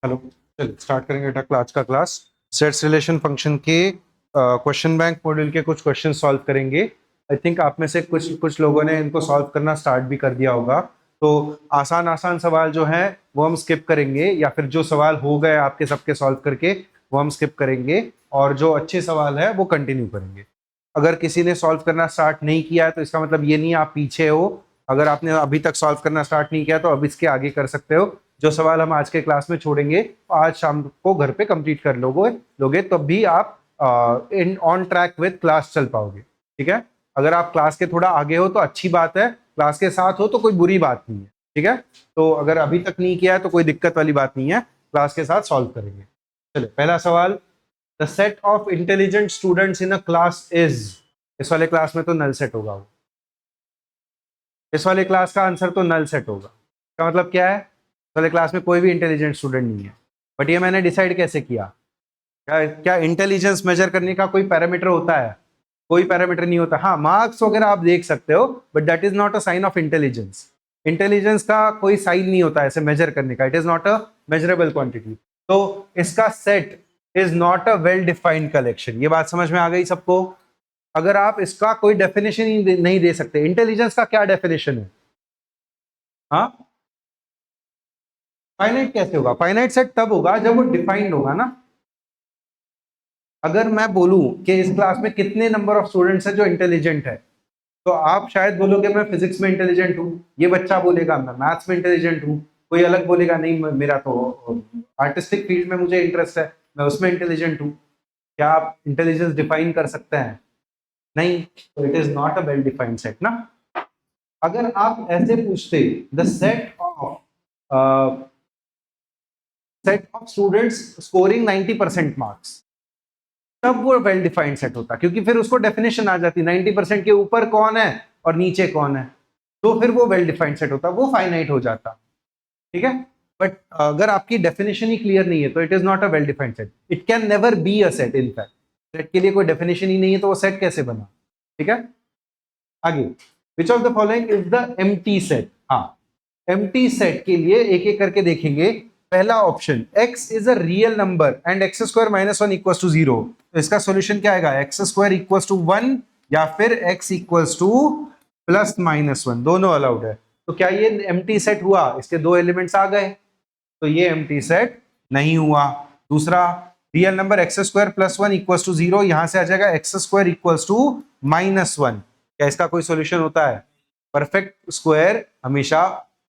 Hello, चलिए start करेंगे बेटा आज का क्लास। सेट्स रिलेशन फंक्शन के क्वेश्चन बैंक मॉड्यूल के कुछ क्वेश्चन सॉल्व करेंगे। आई थिंक आप में से कुछ लोगों ने इनको सॉल्व करना स्टार्ट भी कर दिया होगा। तो आसान आसान सवाल जो हैं वो हम स्किप करेंगे, या फिर जो सवाल हो गए आपके सबके सॉल्व करके वो हम स्किप करेंगे, और जो अच्छे सवाल है वो कंटिन्यू करेंगे। अगर किसी ने सॉल्व करना स्टार्ट नहीं किया है तो इसका मतलब ये नहीं आप पीछे हो। अगर आपने अभी तक सॉल्व करना स्टार्ट नहीं किया तो अब इसके आगे कर सकते हो। जो सवाल हम आज के क्लास में छोड़ेंगे आज शाम को घर पे कंप्लीट कर लोगे तब भी आप in on track with class चल पाओगे। ठीक है, अगर आप क्लास के थोड़ा आगे हो तो अच्छी बात है, क्लास के साथ हो तो कोई बुरी बात नहीं है। ठीक है, तो अगर अभी तक नहीं किया है तो कोई दिक्कत वाली बात नहीं है, क्लास के साथ सॉल्व करेंगे। चलिए पहला सवाल, the set of intelligent students in a class is. इस वाले क्लास में तो नल सेट होगा वो, इस वाले क्लास का आंसर तो नल सेट होगा। इसका मतलब क्या है, इस वाले क्लास में कोई भी इंटेलिजेंट स्टूडेंट नहीं है। बट ये मैंने डिसाइड कैसे किया? क्या इंटेलिजेंस मेजर करने का कोई पैरामीटर होता है? कोई पैरामीटर नहीं होता। हाँ, मार्क्स वगैरह आप देख सकते हो, but that is not a sign of intelligence. Intelligence का कोई साइन नहीं होता ऐसे मेजर करने का। It is not a measurable quantity. तो इसका set is not a well defined collection. ये बात समझ में आ गई सबको? अगर आप इसका कोई डेफिनेशन ही नहीं दे सकते, इंटेलिजेंस का क्या डेफिनेशन है? हाँ, फाइनाइट कैसे होगा? फाइनाइट सेट तब होगा जब वो डिफाइंड होगा ना। अगर मैं बोलूं कि इस क्लास में कितने नंबर ऑफ स्टूडेंट्स हैं जो इंटेलिजेंट है, तो आप शायद बोलोगे मैं फिजिक्स में इंटेलिजेंट हूँ, ये बच्चा बोलेगा मैं मैथ्स में इंटेलिजेंट हूँ, कोई अलग बोलेगा नहीं मेरा तो आर्टिस्टिक फील्ड में मुझे इंटरेस्ट है, मैं उसमें इंटेलिजेंट हूँ। क्या आप इंटेलिजेंस डिफाइन कर सकते हैं? नहीं, तो it is not a well defined set ना। अगर आप ऐसे पूछते the set of students scoring 90% marks, तब वो वेल डिफाइंड सेट होता, क्योंकि फिर उसको डेफिनेशन आ जाती 90% के ऊपर कौन है और नीचे कौन है, तो फिर वो वेल डिफाइंड सेट होता, वो फाइनाइट हो जाता। ठीक है, बट अगर आपकी डेफिनेशन ही क्लियर नहीं है तो it is not a well defined set. It can never be a set. In fact set के लिए कोई डेफिनेशन ही नहीं है तो वो सेट कैसे बना? ठीक है, आगे, which of the following is the empty set? हाँ, एम्प्टी सेट के लिए एक एक करके देखेंगे। पहला option, x is a real number and x square minus one equal to zero. तो इसका सॉल्यूशन क्या आएगा? X square equal to one या फिर x equal to plus minus one, दोनों अलाउड है। तो क्या ये एम्प्टी सेट हुआ? इसके दो एलिमेंट्स आ गए, तो ये एम्प्टी सेट नहीं हुआ। दूसरा, real number x square plus one equal to zero, यहां से आ जाएगा x square equal to minus one. क्या इसका कोई सॉल्यूशन होता है? परफेक्ट स्क्वायर हमेशा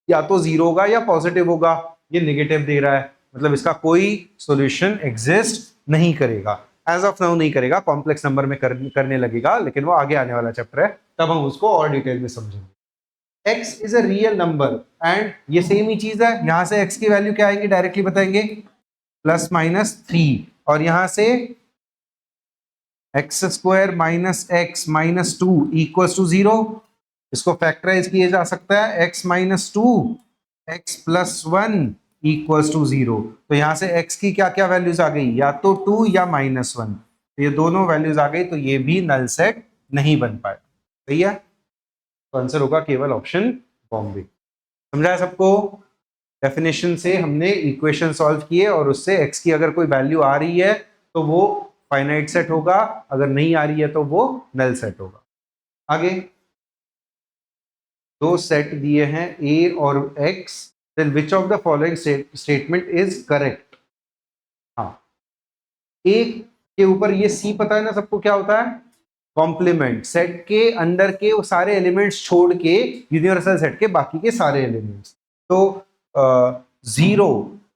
या तो जीरो होगा या पॉजिटिव होगा, ये नेगेटिव दे रहा है, मतलब इसका कोई सॉल्यूशन एग्जिस्ट नहीं करेगा। एज ऑफ नाउ नहीं करेगा, कॉम्प्लेक्स नंबर में करने लगेगा, लेकिन वो आगे आने वाला चैप्टर है, तब हम उसको और डिटेल में समझेंगे। x is a real number and ये सेम ही चीज है, यहां से x की वैल्यू क्या आएगी डायरेक्टली बताएंगे, प्लस माइनस थ्री, और यहां से x square minus x minus two equal to zero. इसको फैक्टराइज किया जा सकता है, x minus two x plus one equal to zero. तो यहां से x की क्या क्या वैल्यूज आ गई, या तो टू या माइनस वन, तो ये दोनों वैल्यूज आ गई, तो ये भी नल सेट नहीं बन पाया। सही है, तो आंसर होगा केवल ऑप्शन बॉम्बे। समझा है सबको? डेफिनेशन से हमने इक्वेशन सॉल्व किए और उससे x की अगर कोई वैल्यू आ रही है तो वो फाइनाइट सेट होगा, अगर नहीं आ रही है तो वो नल सेट होगा। आगे, दो सेट दिए हैं a और x, then which of the following statement is correct? हाँ, a के ऊपर ये c पता है ना सबको क्या होता है? कॉम्प्लीमेंट। सेट के अंदर के वो सारे एलिमेंट्स छोड़ के यूनिवर्सल सेट के बाकी के सारे एलिमेंट्स। तो जीरो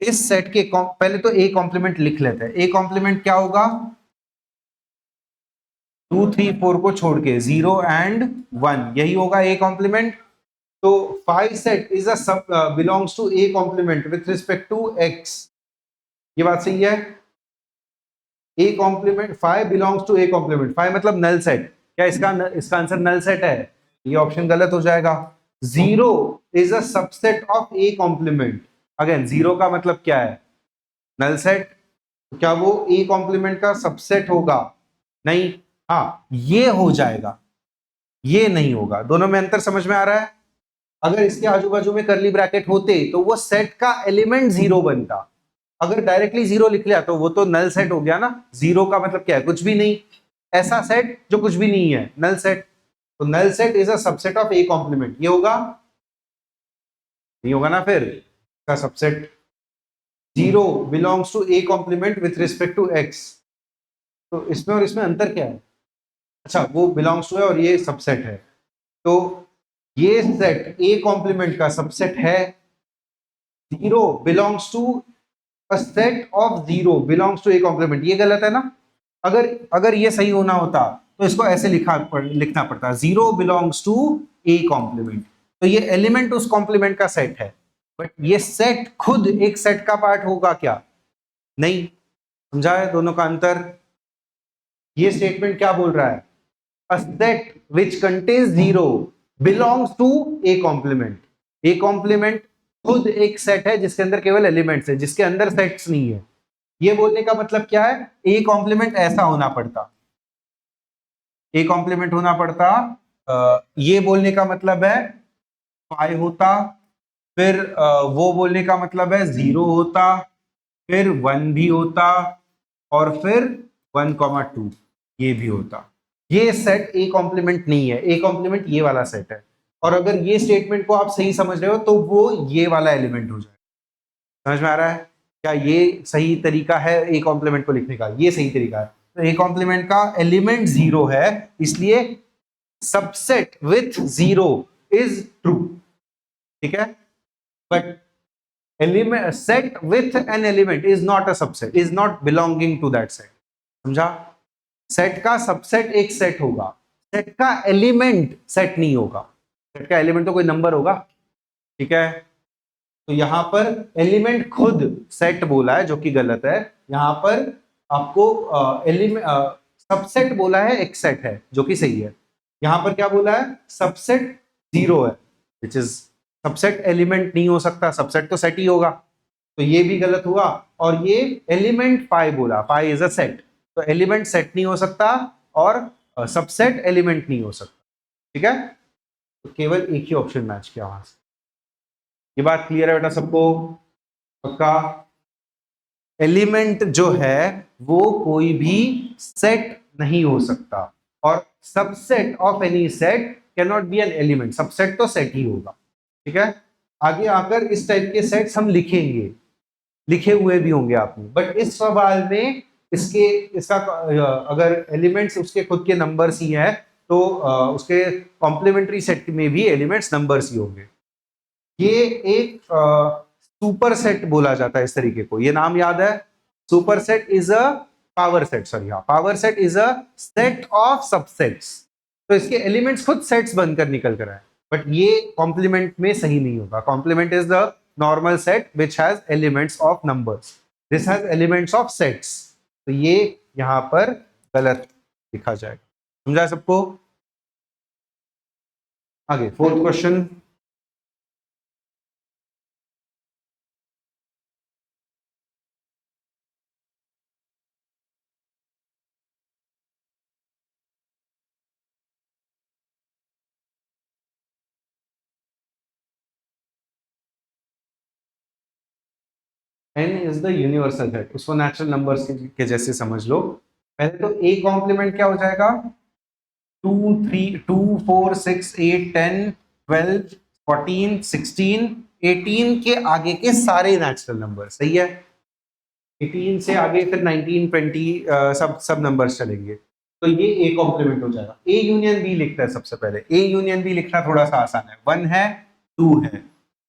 इस सेट के पहले तो ए कॉम्प्लीमेंट लिख लेते हैं। ए कॉम्प्लीमेंट क्या होगा? 2 3 4 को छोड़ के 0 एंड 1, यही होगा ए कॉम्प्लीमेंट। तो 5 set is a sub belongs to A complement with respect to x. ये बात सही है? A complement 5 belongs to A complement, 5 मतलब नल सेट। क्या इसका आंसर नल सेट है? ये ऑप्शन गलत हो जाएगा। Zero is a subset of A complement. Again zero का मतलब क्या है? Null set. क्या वो ए कॉम्प्लीमेंट का सबसेट होगा? नहीं। हाँ, ये हो जाएगा, ये नहीं होगा। दोनों में अंतर समझ में आ रहा है? अगर इसके आजू बाजू में करली ब्रैकेट होते तो वो सेट का एलिमेंट जीरो बनता। अगर डायरेक्टली जीरो लिख लिया तो वो तो नल सेट हो गया ना, जीरो का मतलब क्या है, कुछ भी नहीं, ऐसा सेट जो कुछ भी नहीं है, नल सेट। तो null set is a subset of A complement, ये होगा नहीं होगा ना, फिर का subset zero belongs to A complement with respect to x. तो इसमें और इसमें अंतर क्या है, अच्छा वो बिलोंग्स टू है और ये सबसेट है, तो ये सेट ए कॉम्प्लीमेंट का सबसेट है, zero belongs to a set of zero belongs to A complement, ये गलत है ना। अगर अगर ये सही होना होता तो इसको ऐसे लिखना पड़ता, zero belongs to A complement, तो ये एलिमेंट उस कॉम्प्लीमेंट का सेट है, बट ये सेट खुद एक सेट का पार्ट होगा क्या, नहीं। समझा है दोनों का अंतर। ये स्टेटमेंट क्या बोल रहा है, a set which contains zero belongs to a complement, a complement खुद एक सेट है जिसके अंदर केवल एलिमेंट्स है, जिसके अंदर सेट्स नहीं है। ये बोलने का मतलब क्या है, ए कॉम्प्लीमेंट ऐसा होना पड़ता, ए कॉम्प्लीमेंट होना पड़ता, ये बोलने का मतलब है पाई होता, फिर वो बोलने का मतलब है जीरो होता, फिर वन भी होता, और फिर 1,2 ये भी होता। ये सेट ए कॉम्प्लीमेंट नहीं है, ए कॉम्प्लीमेंट ये वाला सेट है, और अगर ये स्टेटमेंट को आप सही समझ रहे हो तो वो ये वाला एलिमेंट हो जाएगा। समझ में आ रहा है, क्या ये सही तरीका है ए कॉम्प्लीमेंट को लिखने का, ये सही तरीका है। तो ए कॉम्प्लीमेंट का एलिमेंट जीरो है, इसलिए subset with zero is true, ठीक है, but element set with an element is not a subset, is not belonging to that set. समझा, सेट का सबसेट एक सेट होगा, सेट का एलिमेंट सेट नहीं होगा, सेट का एलिमेंट तो कोई नंबर होगा, ठीक है। तो यहां पर एलिमेंट खुद सेट बोला है जो कि गलत है, यहां पर आपको एलिमेंट सबसेट बोला है, एक सेट है जो कि सही है। यहां पर क्या बोला है, सबसेट जीरो है, विच इज सबसेट एलिमेंट नहीं हो सकता, सबसेट तो सेट ही होगा, तो ये भी गलत हुआ। और ये एलिमेंट पाई बोला, पाई इज अ सेट, तो एलिमेंट सेट नहीं हो सकता और सबसेट एलिमेंट नहीं हो सकता, ठीक है। तो केवल एक ही ऑप्शन मैच किया वहां से। ये बात क्लियर है बेटा सबको, पक्का। एलिमेंट जो है वो कोई भी सेट नहीं हो सकता, और subset of any set can not B an element, subset तो सेट ही होगा, ठीक है। आगे आकर इस टाइप के सेट्स हम लिखेंगे, लिखे हुए भी होंगे आपने, बट इस सवाल में इसका अगर एलिमेंट्स उसके खुद के नंबर्स ही है तो उसके कॉम्प्लीमेंट्री सेट में भी एलिमेंट्स नंबर्स ही होंगे। ये एक सुपर सेट बोला जाता है इस तरीके को, ये नाम याद है, superset is a power set, sorry हाँ, power set is a set of subsets, तो इसके एलिमेंट्स खुद सेट्स बनकर निकल कर आए, बट ये कॉम्प्लीमेंट में सही नहीं होगा। Complement is the normal set which has elements of numbers, this has elements of sets, तो ये यहां पर गलत लिखा जाएगा। समझा सबको, आगे fourth question. n is the universal set, उसको नेचुरल नंबर्स के जैसे समझ लो। पहले तो a कॉम्प्लीमेंट क्या हो जाएगा, 2, 3, 2, 4, 6, 8, 10, 12, 14, 16, 18 के आगे के सारे नेचुरल नंबर, सही है। 18 से आगे फिर 19, 20 सब सब नंबर्स चलेंगे, तो ये ए कॉम्प्लीमेंट हो जाएगा। ए यूनियन बी लिखता है सबसे पहले, ए यूनियन बी लिखना थोड़ा सा आसान है, 1 है, 2 है,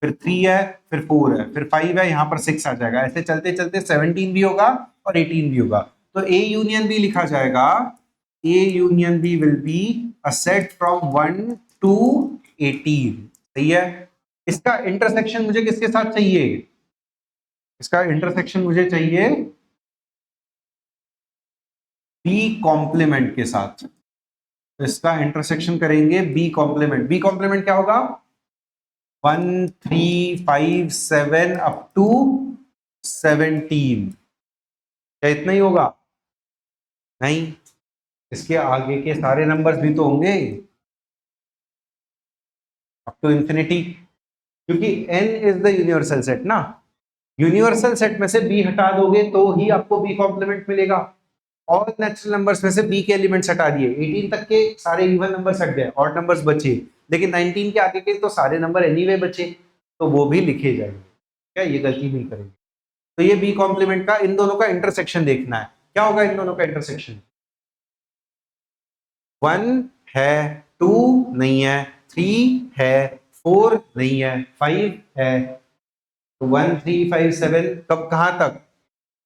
फिर 3 है, फिर 4 है, फिर 5 है, यहाँ पर 6 आ जाएगा, ऐसे चलते चलते 17 भी होगा और 18 भी होगा। तो ए यूनियन बी लिखा जाएगा, A union B will be a set from 1 to 18, सही है। इसका इंटरसेक्शन मुझे किसके साथ चाहिए, इसका इंटरसेक्शन मुझे चाहिए बी कॉम्प्लीमेंट के साथ, तो इसका इंटरसेक्शन करेंगे बी कॉम्प्लीमेंट। बी कॉम्प्लीमेंट क्या होगा, 1, 3, 5, 7 अप टू 17, क्या इतना ही होगा, नहीं, इसके आगे के सारे नंबर्स भी तो होंगे अप टू इंफिनिटी, क्योंकि n is the universal set ना, यूनिवर्सल सेट में से बी हटा दोगे तो ही आपको बी कॉम्प्लीमेंट मिलेगा। ऑल नेचुरल नंबर्स में से बी के एलिमेंट्स हटा दिए, 18 तक के सारे इवन नंबर्स हट गए, ऑड नंबर्स बचे, लेकिन 19 के आगे के तो सारे नंबर एनीवे बचे, तो वो भी लिखे जाएंगे। क्या ये गलती नहीं करेंगे। तो ये बी कॉम्प्लीमेंट का इन दोनों का इंटरसेक्शन देखना है। क्या होगा इन दोनों का इंटरसेक्शन? 1 है, 2 नहीं है, 3 है, 4 नहीं है, 5 है, तो 1 3 5 7 कब कहां तक?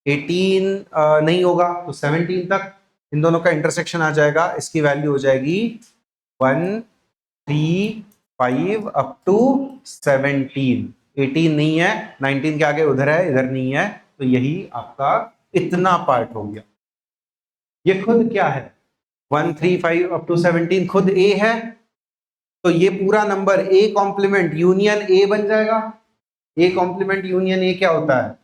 18 नहीं होगा तो 17 तक इन दोनों का इंटरसेक्शन आ जाएगा। इसकी वैल्यू हो जाएगी 1 3 5 अप टू 17। 18 नहीं है, 19 के आगे उधर है, इधर नहीं है, तो यही आपका इतना पार्ट हो गया। ये खुद क्या है? 1 3 5 अप टू 17 खुद ए है, तो ये पूरा number A complement union A बन जाएगा। ए कॉम्प्लीमेंट यूनियन ए क्या होता है?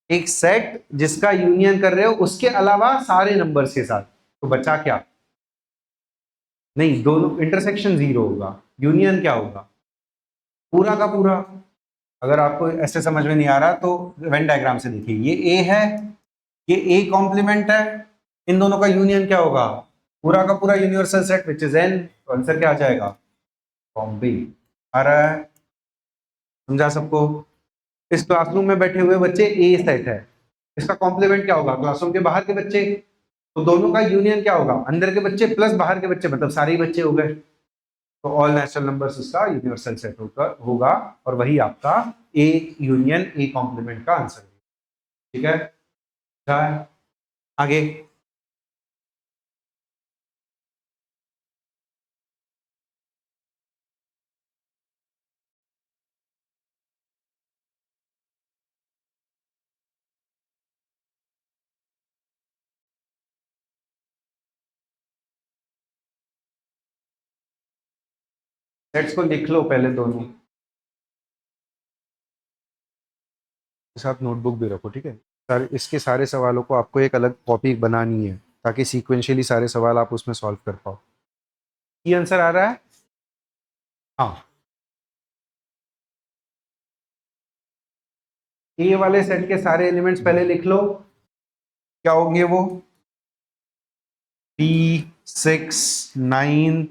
एक सेट जिसका यूनियन कर रहे हो उसके अलावा सारे नंबर्स के साथ। तो बचा क्या? नहीं, दोनों इंटरसेक्शन 0 होगा, यूनियन क्या होगा? पूरा का पूरा। अगर आपको ऐसे समझ में नहीं आ रहा तो वेन डायग्राम से देखिए, ये ए है, ये ए कॉम्प्लीमेंट है, इन दोनों का यूनियन क्या होगा? पूरा का पूरा universal set which is an. तो आंसर क्या आ जाएगा? बॉम्बे। आ रहा है? समझा सबको? इस क्लासरूम में बैठे हुए बच्चे ए सेट है, इसका कॉम्प्लीमेंट क्या होगा? क्लासरूम के बाहर के बच्चे। तो दोनों का यूनियन क्या होगा? अंदर के बच्चे प्लस बाहर के बच्चे, मतलब सारे ही बच्चे हो गए। तो ऑल नेचुरल नंबर्स उसका यूनिवर्सल सेट होगा, और वही आपका ए यूनियन ए कॉम्प्लीमेंट का आंसर है। ठीक है, आगे। सेट्स को लिख लो पहले दोनों के साथ, नोटबुक भी रखो, ठीक है। सारे इसके सारे सवालों को आपको एक अलग कॉपी बनानी है ताकि सीक्वेंशियली सारे सवाल आप उसमें सॉल्व कर पाओ। ये आंसर आ रहा है? हाँ, ए वाले सेट के सारे एलिमेंट्स पहले लिख लो। क्या होंगे वो? 3 6 9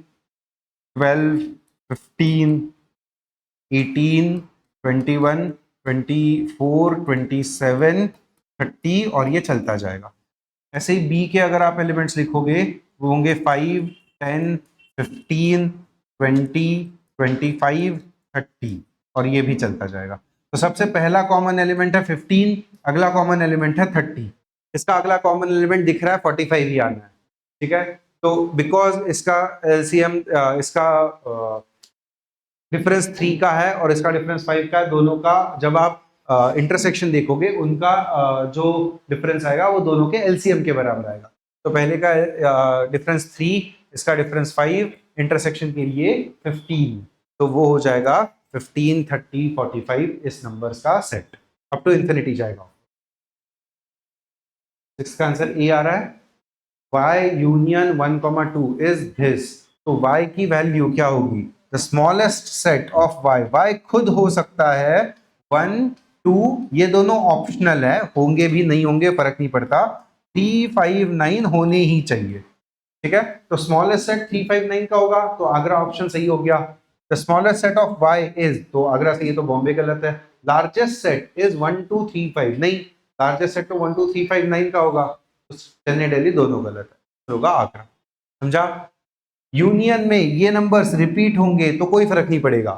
12 15 18 21 24 27 30, और ये चलता जाएगा। ऐसे ही बी के अगर आप एलिमेंट्स लिखोगे वो होंगे 5 10 15 20 25 30, और ये भी चलता जाएगा। तो सबसे पहला कॉमन एलिमेंट है 15, अगला कॉमन एलिमेंट है 30। इसका अगला कॉमन एलिमेंट दिख रहा है 45 ही आना है, ठीक है। तो बिकॉज इसका एलसीएम इसका डिफरेंस 3 का है और इसका डिफरेंस 5 का है, दोनों का जब आप इंटरसेक्शन देखोगे उनका जो डिफरेंस आएगा वो दोनों के एलसीएम के बराबर आएगा। तो पहले का डिफरेंस 3, इसका डिफरेंस 5, इंटरसेक्शन के लिए 15, तो वो हो जाएगा 15 30 45 इस नंबर्स का सेट, अप टू इंफिनिटी जाएगा। इसका आंसर ए आ रहा है। y union 1,2 is this. तो y की वैल्यू क्या होगी? The smallest set of y, y खुद हो सकता है 1 2, ये दोनों ऑप्शनल है, होंगे भी नहीं होंगे फर्क नहीं पड़ता, 3 5 9 होने ही चाहिए, ठीक है। तो स्मॉलेस्ट सेट 3 5 9 का होगा, तो आगरा ऑप्शन सही हो गया। The smallest set of y is, तो आगरा सही है तो बॉम्बे गलत है। लार्जेस्ट सेट इज 1 2 3 5, नहीं, लार्जेस्ट सेट तो 1 2 3 5 9 का होगा, तो चेन्नई दिल्ली दोनों गलत है, होगा आगरा। समझा? यूनियन में ये नंबर्स रिपीट होंगे तो कोई फर्क नहीं पड़ेगा,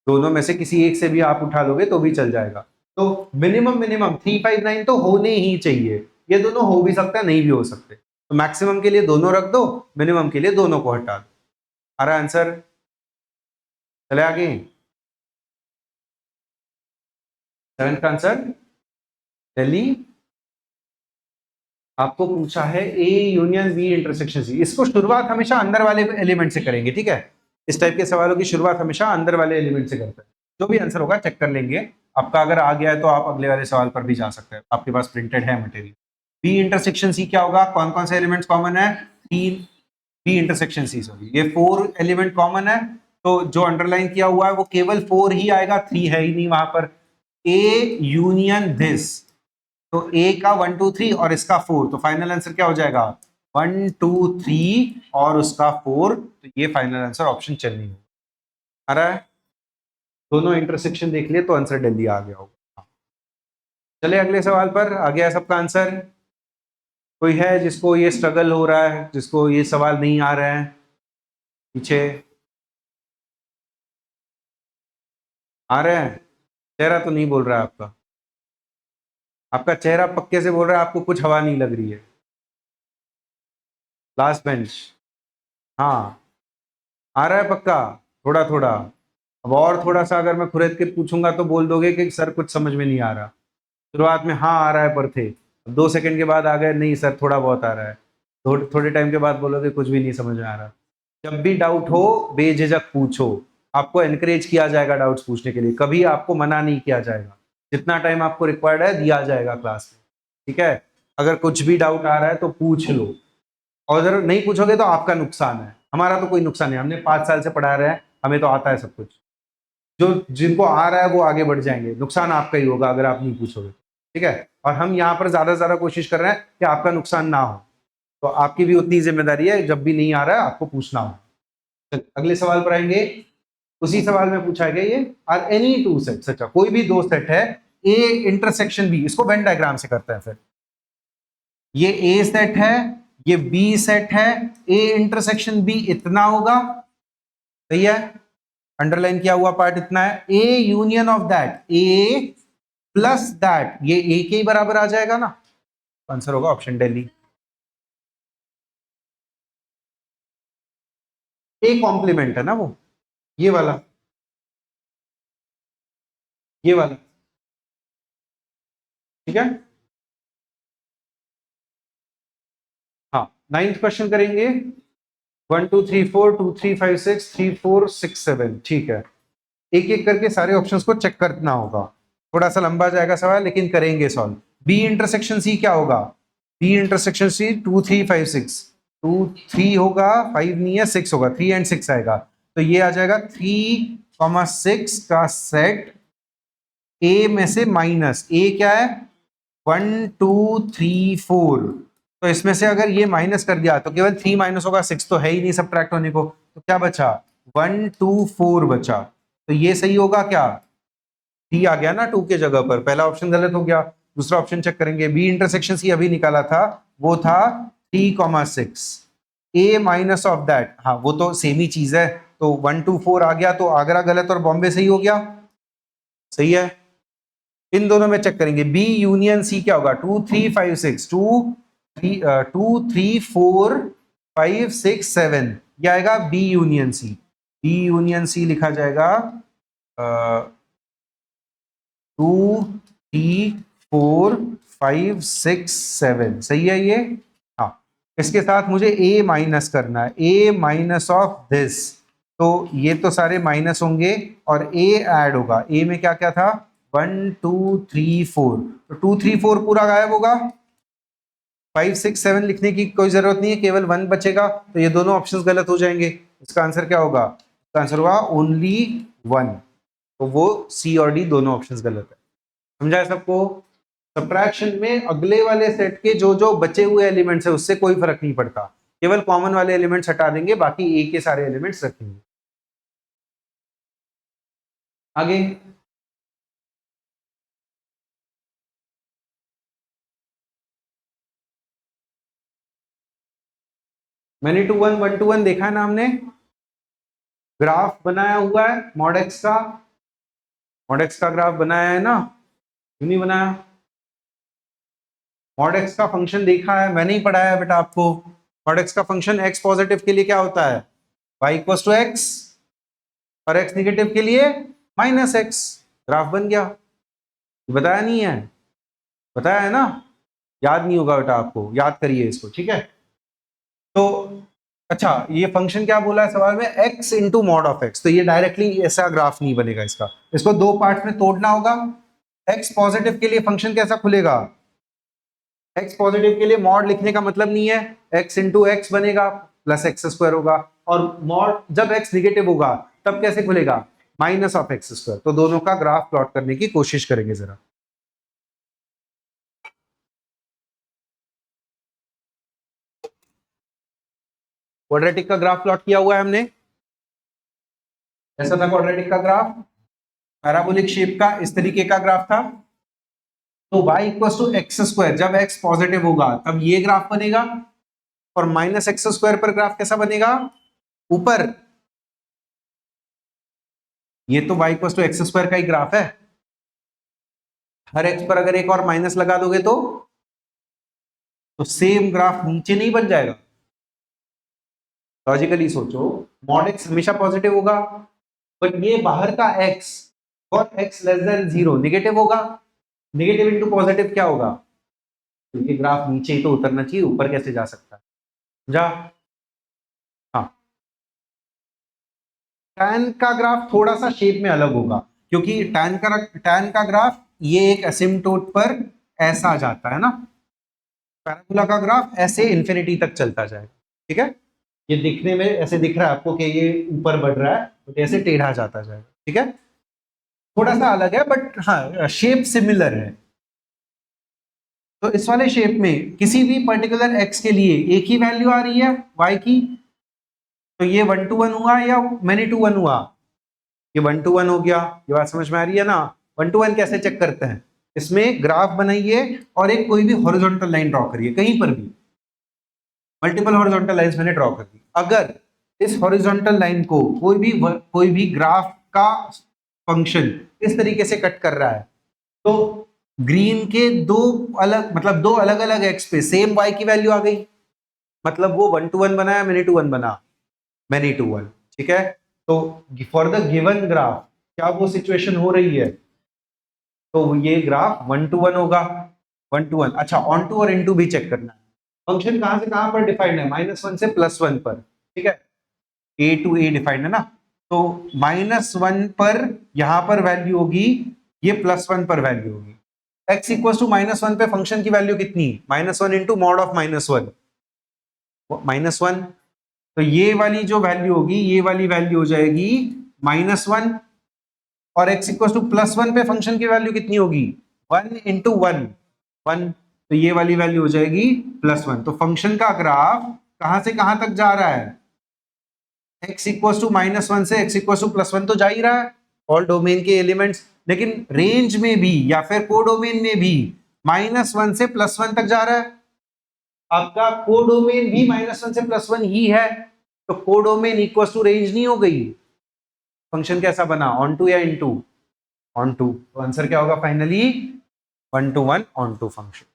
दोनों में से किसी एक से भी आप उठा लोगे तो भी चल जाएगा। तो मिनिमम 3 5 9 तो होने ही चाहिए, ये दोनों हो भी सकता है नहीं भी हो सकते, तो मैक्सिमम के लिए दोनों रख दो, मिनिमम के लिए दोनों को हटा दो। आ रहा आंसर? चले आगे। 7th का आंसर दिल्ली। आपको पूछा है A union B intersection C, इसको शुरुआत हमेशा अंदर वाले एलिमेंट से करेंगे, ठीक है। इस टाइप के सवालों की शुरुआत हमेशा अंदर वाले एलिमेंट से करते हैं। जो भी आंसर होगा चेक कर लेंगे, आपका अगर आ गया है तो आप अगले वाले सवाल पर भी जा सकते हैं, आपके पास प्रिंटेड है मटेरियल। बी इंटरसेक्शन सी क्या होगा? कौन कौन से एलिमेंट्स कॉमन है? 3, बी इंटरसेक्शन सी, सॉरी, ये 4 एलिमेंट कॉमन है, तो जो अंडरलाइन किया हुआ है वो केवल 4 ही आएगा, 3 है ही नहीं वहां पर। ए यूनियन दिस, तो ए का 1 2 3 और इसका 4, तो फाइनल आंसर क्या हो जाएगा 1 2 3 और उसका 4, तो ये फाइनल आंसर ऑप्शन चलनी होगी। आ रहा है, दोनों इंटरसेक्शन देख लिए तो आंसर दिल्ली आ गया होगा। चले अगले सवाल पर, आ गया सबका आंसर? कोई है जिसको ये स्ट्रगल हो रहा है, जिसको ये सवाल नहीं आ रहा है पीछे? आ रहे हैं? चेहरा तो नहीं बोल रहा है आपका, आपका चेहरा पक्के से बोल रहा है आपको कुछ हवा नहीं लग रही है। लास्ट बेंच, हाँ आ रहा है पक्का, थोड़ा थोड़ा। अब और थोड़ा सा अगर मैं खुरेद के पूछूंगा तो बोल दोगे कि सर कुछ समझ में नहीं आ रहा। शुरुआत में हाँ आ रहा है पर थे, 2 सेकंड के बाद आ गए नहीं सर थोड़ा बहुत आ रहा है, थोड़े टाइम के बाद बोलोगे कुछ भी नहीं समझ में आ रहा। जब भी डाउट हो बेझिझक पूछो, आपको एनकरेज किया जाएगा डाउट्स पूछने के लिए, कभी आपको मना नहीं किया जाएगा, जितना टाइम आपको रिक्वायर्ड है दिया जाएगा क्लास में, ठीक है? अगर कुछ भी डाउट आ रहा है तो पूछ लो, और अगर नहीं पूछोगे तो आपका नुकसान है, हमारा तो कोई नुकसान नहीं, हमने 5 साल से पढ़ा रहे हैं, हमें तो आता है सब कुछ। जो जिनको आ रहा है वो आगे बढ़ जाएंगे, नुकसान आपका ही होगा अगर आप नहीं पूछोगे, ठीक है? और हम यहाँ पर ज्यादा से ज्यादा कोशिश कर रहे हैं कि आपका नुकसान ना हो, तो आपकी भी उतनी जिम्मेदारी है, जब भी नहीं आ रहा है आपको पूछना हो। अगले सवाल पर आएंगे, उसी सवाल में पूछा गया ये आर एनी टू सेट्स, अच्छा कोई भी दो सेट है ए इंटरसेक्शन बी, इसको वेन डायग्राम से करते हैं फिर। ये ए सेट है, ये बी सेट है, ए इंटरसेक्शन बी इतना होगा, सही है? अंडरलाइन किया हुआ पार्ट इतना है, A union of that, A plus that, ये ए के ही बराबर आ जाएगा ना, आंसर होगा ऑप्शन दिल्ली। ए कॉम्प्लीमेंट है ना वो, ये वाला, ये वाला, ठीक है? हाँ, 9th क्वेश्चन करेंगे, 1 2 3 4 2 3 5 6 3 4 6 7, ठीक है? एक एक करके सारे ऑप्शंस को चेक करना होगा, थोड़ा सा लंबा जाएगा सवाल लेकिन करेंगे सॉल्व। बी इंटरसेक्शन सी क्या होगा? बी इंटरसेक्शन सी 2 3 5 6, 2 3 होगा, 5 नहीं है, 6 होगा, 3 एंड 6 आएगा, तो ये आ जाएगा 3,6 का सेट, ए में से माइनस, ए क्या है 1 2 3 4, तो इसमें से अगर ये माइनस कर दिया तो केवल 3 माइनस होगा, 6 तो है ही नहीं सब्ट्रैक्ट होने को, तो क्या बचा 1 2 4 बचा, तो ये सही होगा क्या? डी आ गया ना 2 के जगह पर, पहला ऑप्शन गलत हो गया। दूसरा ऑप्शन चेक करेंगे, बी इंटरसेक्शन सी अभी निकाला था, वो था 3,6, ए माइनस ऑफ दैट, हाँ वो तो सेम ही चीज है, तो 1 2 4 आ गया, तो आगरा गलत और बॉम्बे सही हो गया, सही है? इन दोनों में चेक करेंगे, बी यूनियन सी क्या होगा, 2 3 5 6, 2 3 4 5 6 7, ये आएगा B union C, B union C लिखा जाएगा 2 3 4 5 6 7, सही है ये? हाँ, इसके साथ मुझे ए माइनस करना है, ए माइनस ऑफ दिस, तो ये तो सारे माइनस होंगे और ए ऐड होगा, ए में क्या क्या था 1 2 3 4, तो 2 3 4 पूरा गायब होगा, 5 6 7 लिखने की कोई जरूरत नहीं है, केवल 1 बचेगा, तो ये दोनों ऑप्शंस गलत हो जाएंगे, इसका आंसर क्या होगा? इसका आंसर होगा ओनली 1, तो वो सी और डी दोनों ऑप्शंस गलत है। समझा है सबको? सब्ट्रैक्शन में अगले वाले सेट के जो जो बचे हुए एलिमेंट्स है उससे कोई फर्क नहीं पड़ता, केवल कॉमन वाले एलिमेंट्स हटा देंगे, बाकी ए के सारे एलिमेंट्स रखेंगे। आगे मैनी टू वन 1 to 1 देखा है ना हमने, ग्राफ बनाया हुआ है मॉडेक्स का ग्राफ बनाया है ना, क्यों नहीं बनाया? मॉडेक्स का फंक्शन देखा है, मैंने ही पढ़ाया है बेटा आपको। मॉडेक्स का फंक्शन एक्स पॉजिटिव के लिए क्या होता है, y इक्वल टू एक्स, और एक्स निगेटिव के लिए माइनस एक्स, ग्राफ बन गया। बताया नहीं है? बताया है ना? याद नहीं होगा बेटा आपको, याद करिए इसको, ठीक है? तो अच्छा, ये फंक्शन क्या बोला है सवाल में, x into mod of x, तो ये डायरेक्टली ऐसा ग्राफ नहीं बनेगा, इसका इसको दो पार्ट में तोड़ना होगा। x पॉजिटिव के लिए फंक्शन कैसा खुलेगा, x पॉजिटिव के लिए मॉड लिखने का मतलब नहीं है x इंटू एक्स बनेगा प्लस एक्स स्क्वायर होगा, और मॉड जब x निगेटिव होगा तब कैसे खुलेगा, माइनस ऑफ एक्स स्क्वायर। तो दोनों का ग्राफ प्लॉट करने की कोशिश करेंगे जरा। क्वाड्रेटिक का ग्राफ प्लॉट किया हुआ है हमने, ऐसा था क्वाड्रेटिक का ग्राफ, पैराबोलिक शेप का इस तरीके का ग्राफ था। तो y equal to x square, जब x पॉजिटिव होगा तब ये ग्राफ बनेगा, और माइनस एक्स स्क्वायर पर ग्राफ कैसा बनेगा, ऊपर। ये तो y equal to x square का ही ग्राफ है, हर x पर अगर एक और माइनस लगा दोगे तो सेम ग्राफ नीचे नहीं बन जाएगा। लॉजिकली सोचो, मॉड x हमेशा पॉजिटिव होगा, बट ये बाहर का x और x लेस देन 0 निगेटिव होगा। नेगेटिव इंटू पॉजिटिव क्या होगा, तो ये ग्राफ नीचे ही तो उतरना चाहिए, ऊपर कैसे जा सकता है, जा। हाँ, टैन का ग्राफ थोड़ा सा शेप में अलग होगा, क्योंकि टैन का ग्राफ ये एक एसिम्पटोट पर ऐसा जाता है ना, पैराबोला का ग्राफ ऐसे इन्फिनिटी तक चलता जाएगा, ठीक है। ये दिखने में ऐसे दिख रहा है आपको कि ये ऊपर बढ़ रहा है, तो ऐसे टेढ़ा जाता जाएगा, ठीक है। थोड़ा सा अलग है, बट हाँ शेप सिमिलर है। तो इस वाले शेप में किसी भी पर्टिकुलर x के लिए एक ही वैल्यू आ रही है y की, तो ये 1 to 1 हुआ या many to 1 हुआ, ये 1 to 1 हो गया। ये बात समझ में आ रही है ना। 1 to 1 कैसे चेक करते हैं, इसमें ग्राफ बनाइए और एक कोई भी हॉरिजॉन्टल लाइन ड्रॉ करिए, कहीं पर भी मल्टीपल हॉरिजॉन्टल लाइंस मैंने ड्रॉ कर दी। अगर इस हॉरिजॉन्टल लाइन को कोई भी ग्राफ का फंक्शन इस तरीके से कट कर रहा है, तो ग्रीन के दो अलग अलग एक्स पे सेम वाई की वैल्यू आ गई, मतलब वो 1 to 1 बनाया, मैनी टू 1 बना, मैनी टू 1, ठीक है। तो फॉर द गिवन ग्राफ क्या वो सिचुएशन हो रही है, तो ये ग्राफ 1 to 1 होगा, 1 to 1। अच्छा, ऑन टू और इनटू भी चेक करना है। फंक्शन कहां से कहां पर डिफाइंड है, -1 से +1 पर, ठीक है। a टू a डिफाइंड है ना, तो -1 पर यहां पर वैल्यू होगी, ये +1 पर वैल्यू होगी। x इक्वल टू -1 पे फंक्शन की वैल्यू कितनी, -1 इंटू मॉड ऑफ -1, -1। तो ये वाली जो वैल्यू होगी, ये वाली वैल्यू हो जाएगी -1, और x इक्वल टू +1 पे फंक्शन की वैल्यू कितनी होगी, 1 इंटू 1, 1। तो ये वाली वैल्यू हो जाएगी +1। तो फंक्शन का ग्राफ कहां से कहां तक जा रहा है, x इक्वल टू -1 से x इक्वल टू +1 तो जा ही रहा है, ऑल डोमेन के एलिमेंट्स। लेकिन रेंज में भी या फिर कोडोमेन में भी -1 से +1 तक जा रहा है। आपका कोडोमेन भी -1 से +1 ही है, तो कोडोमेन इक्वल टू रेंज नहीं हो गई। फंक्शन कैसा बना, ऑन टू या इनटू, ऑन टू। तो आंसर क्या होगा finally, 1 to 1 onto function.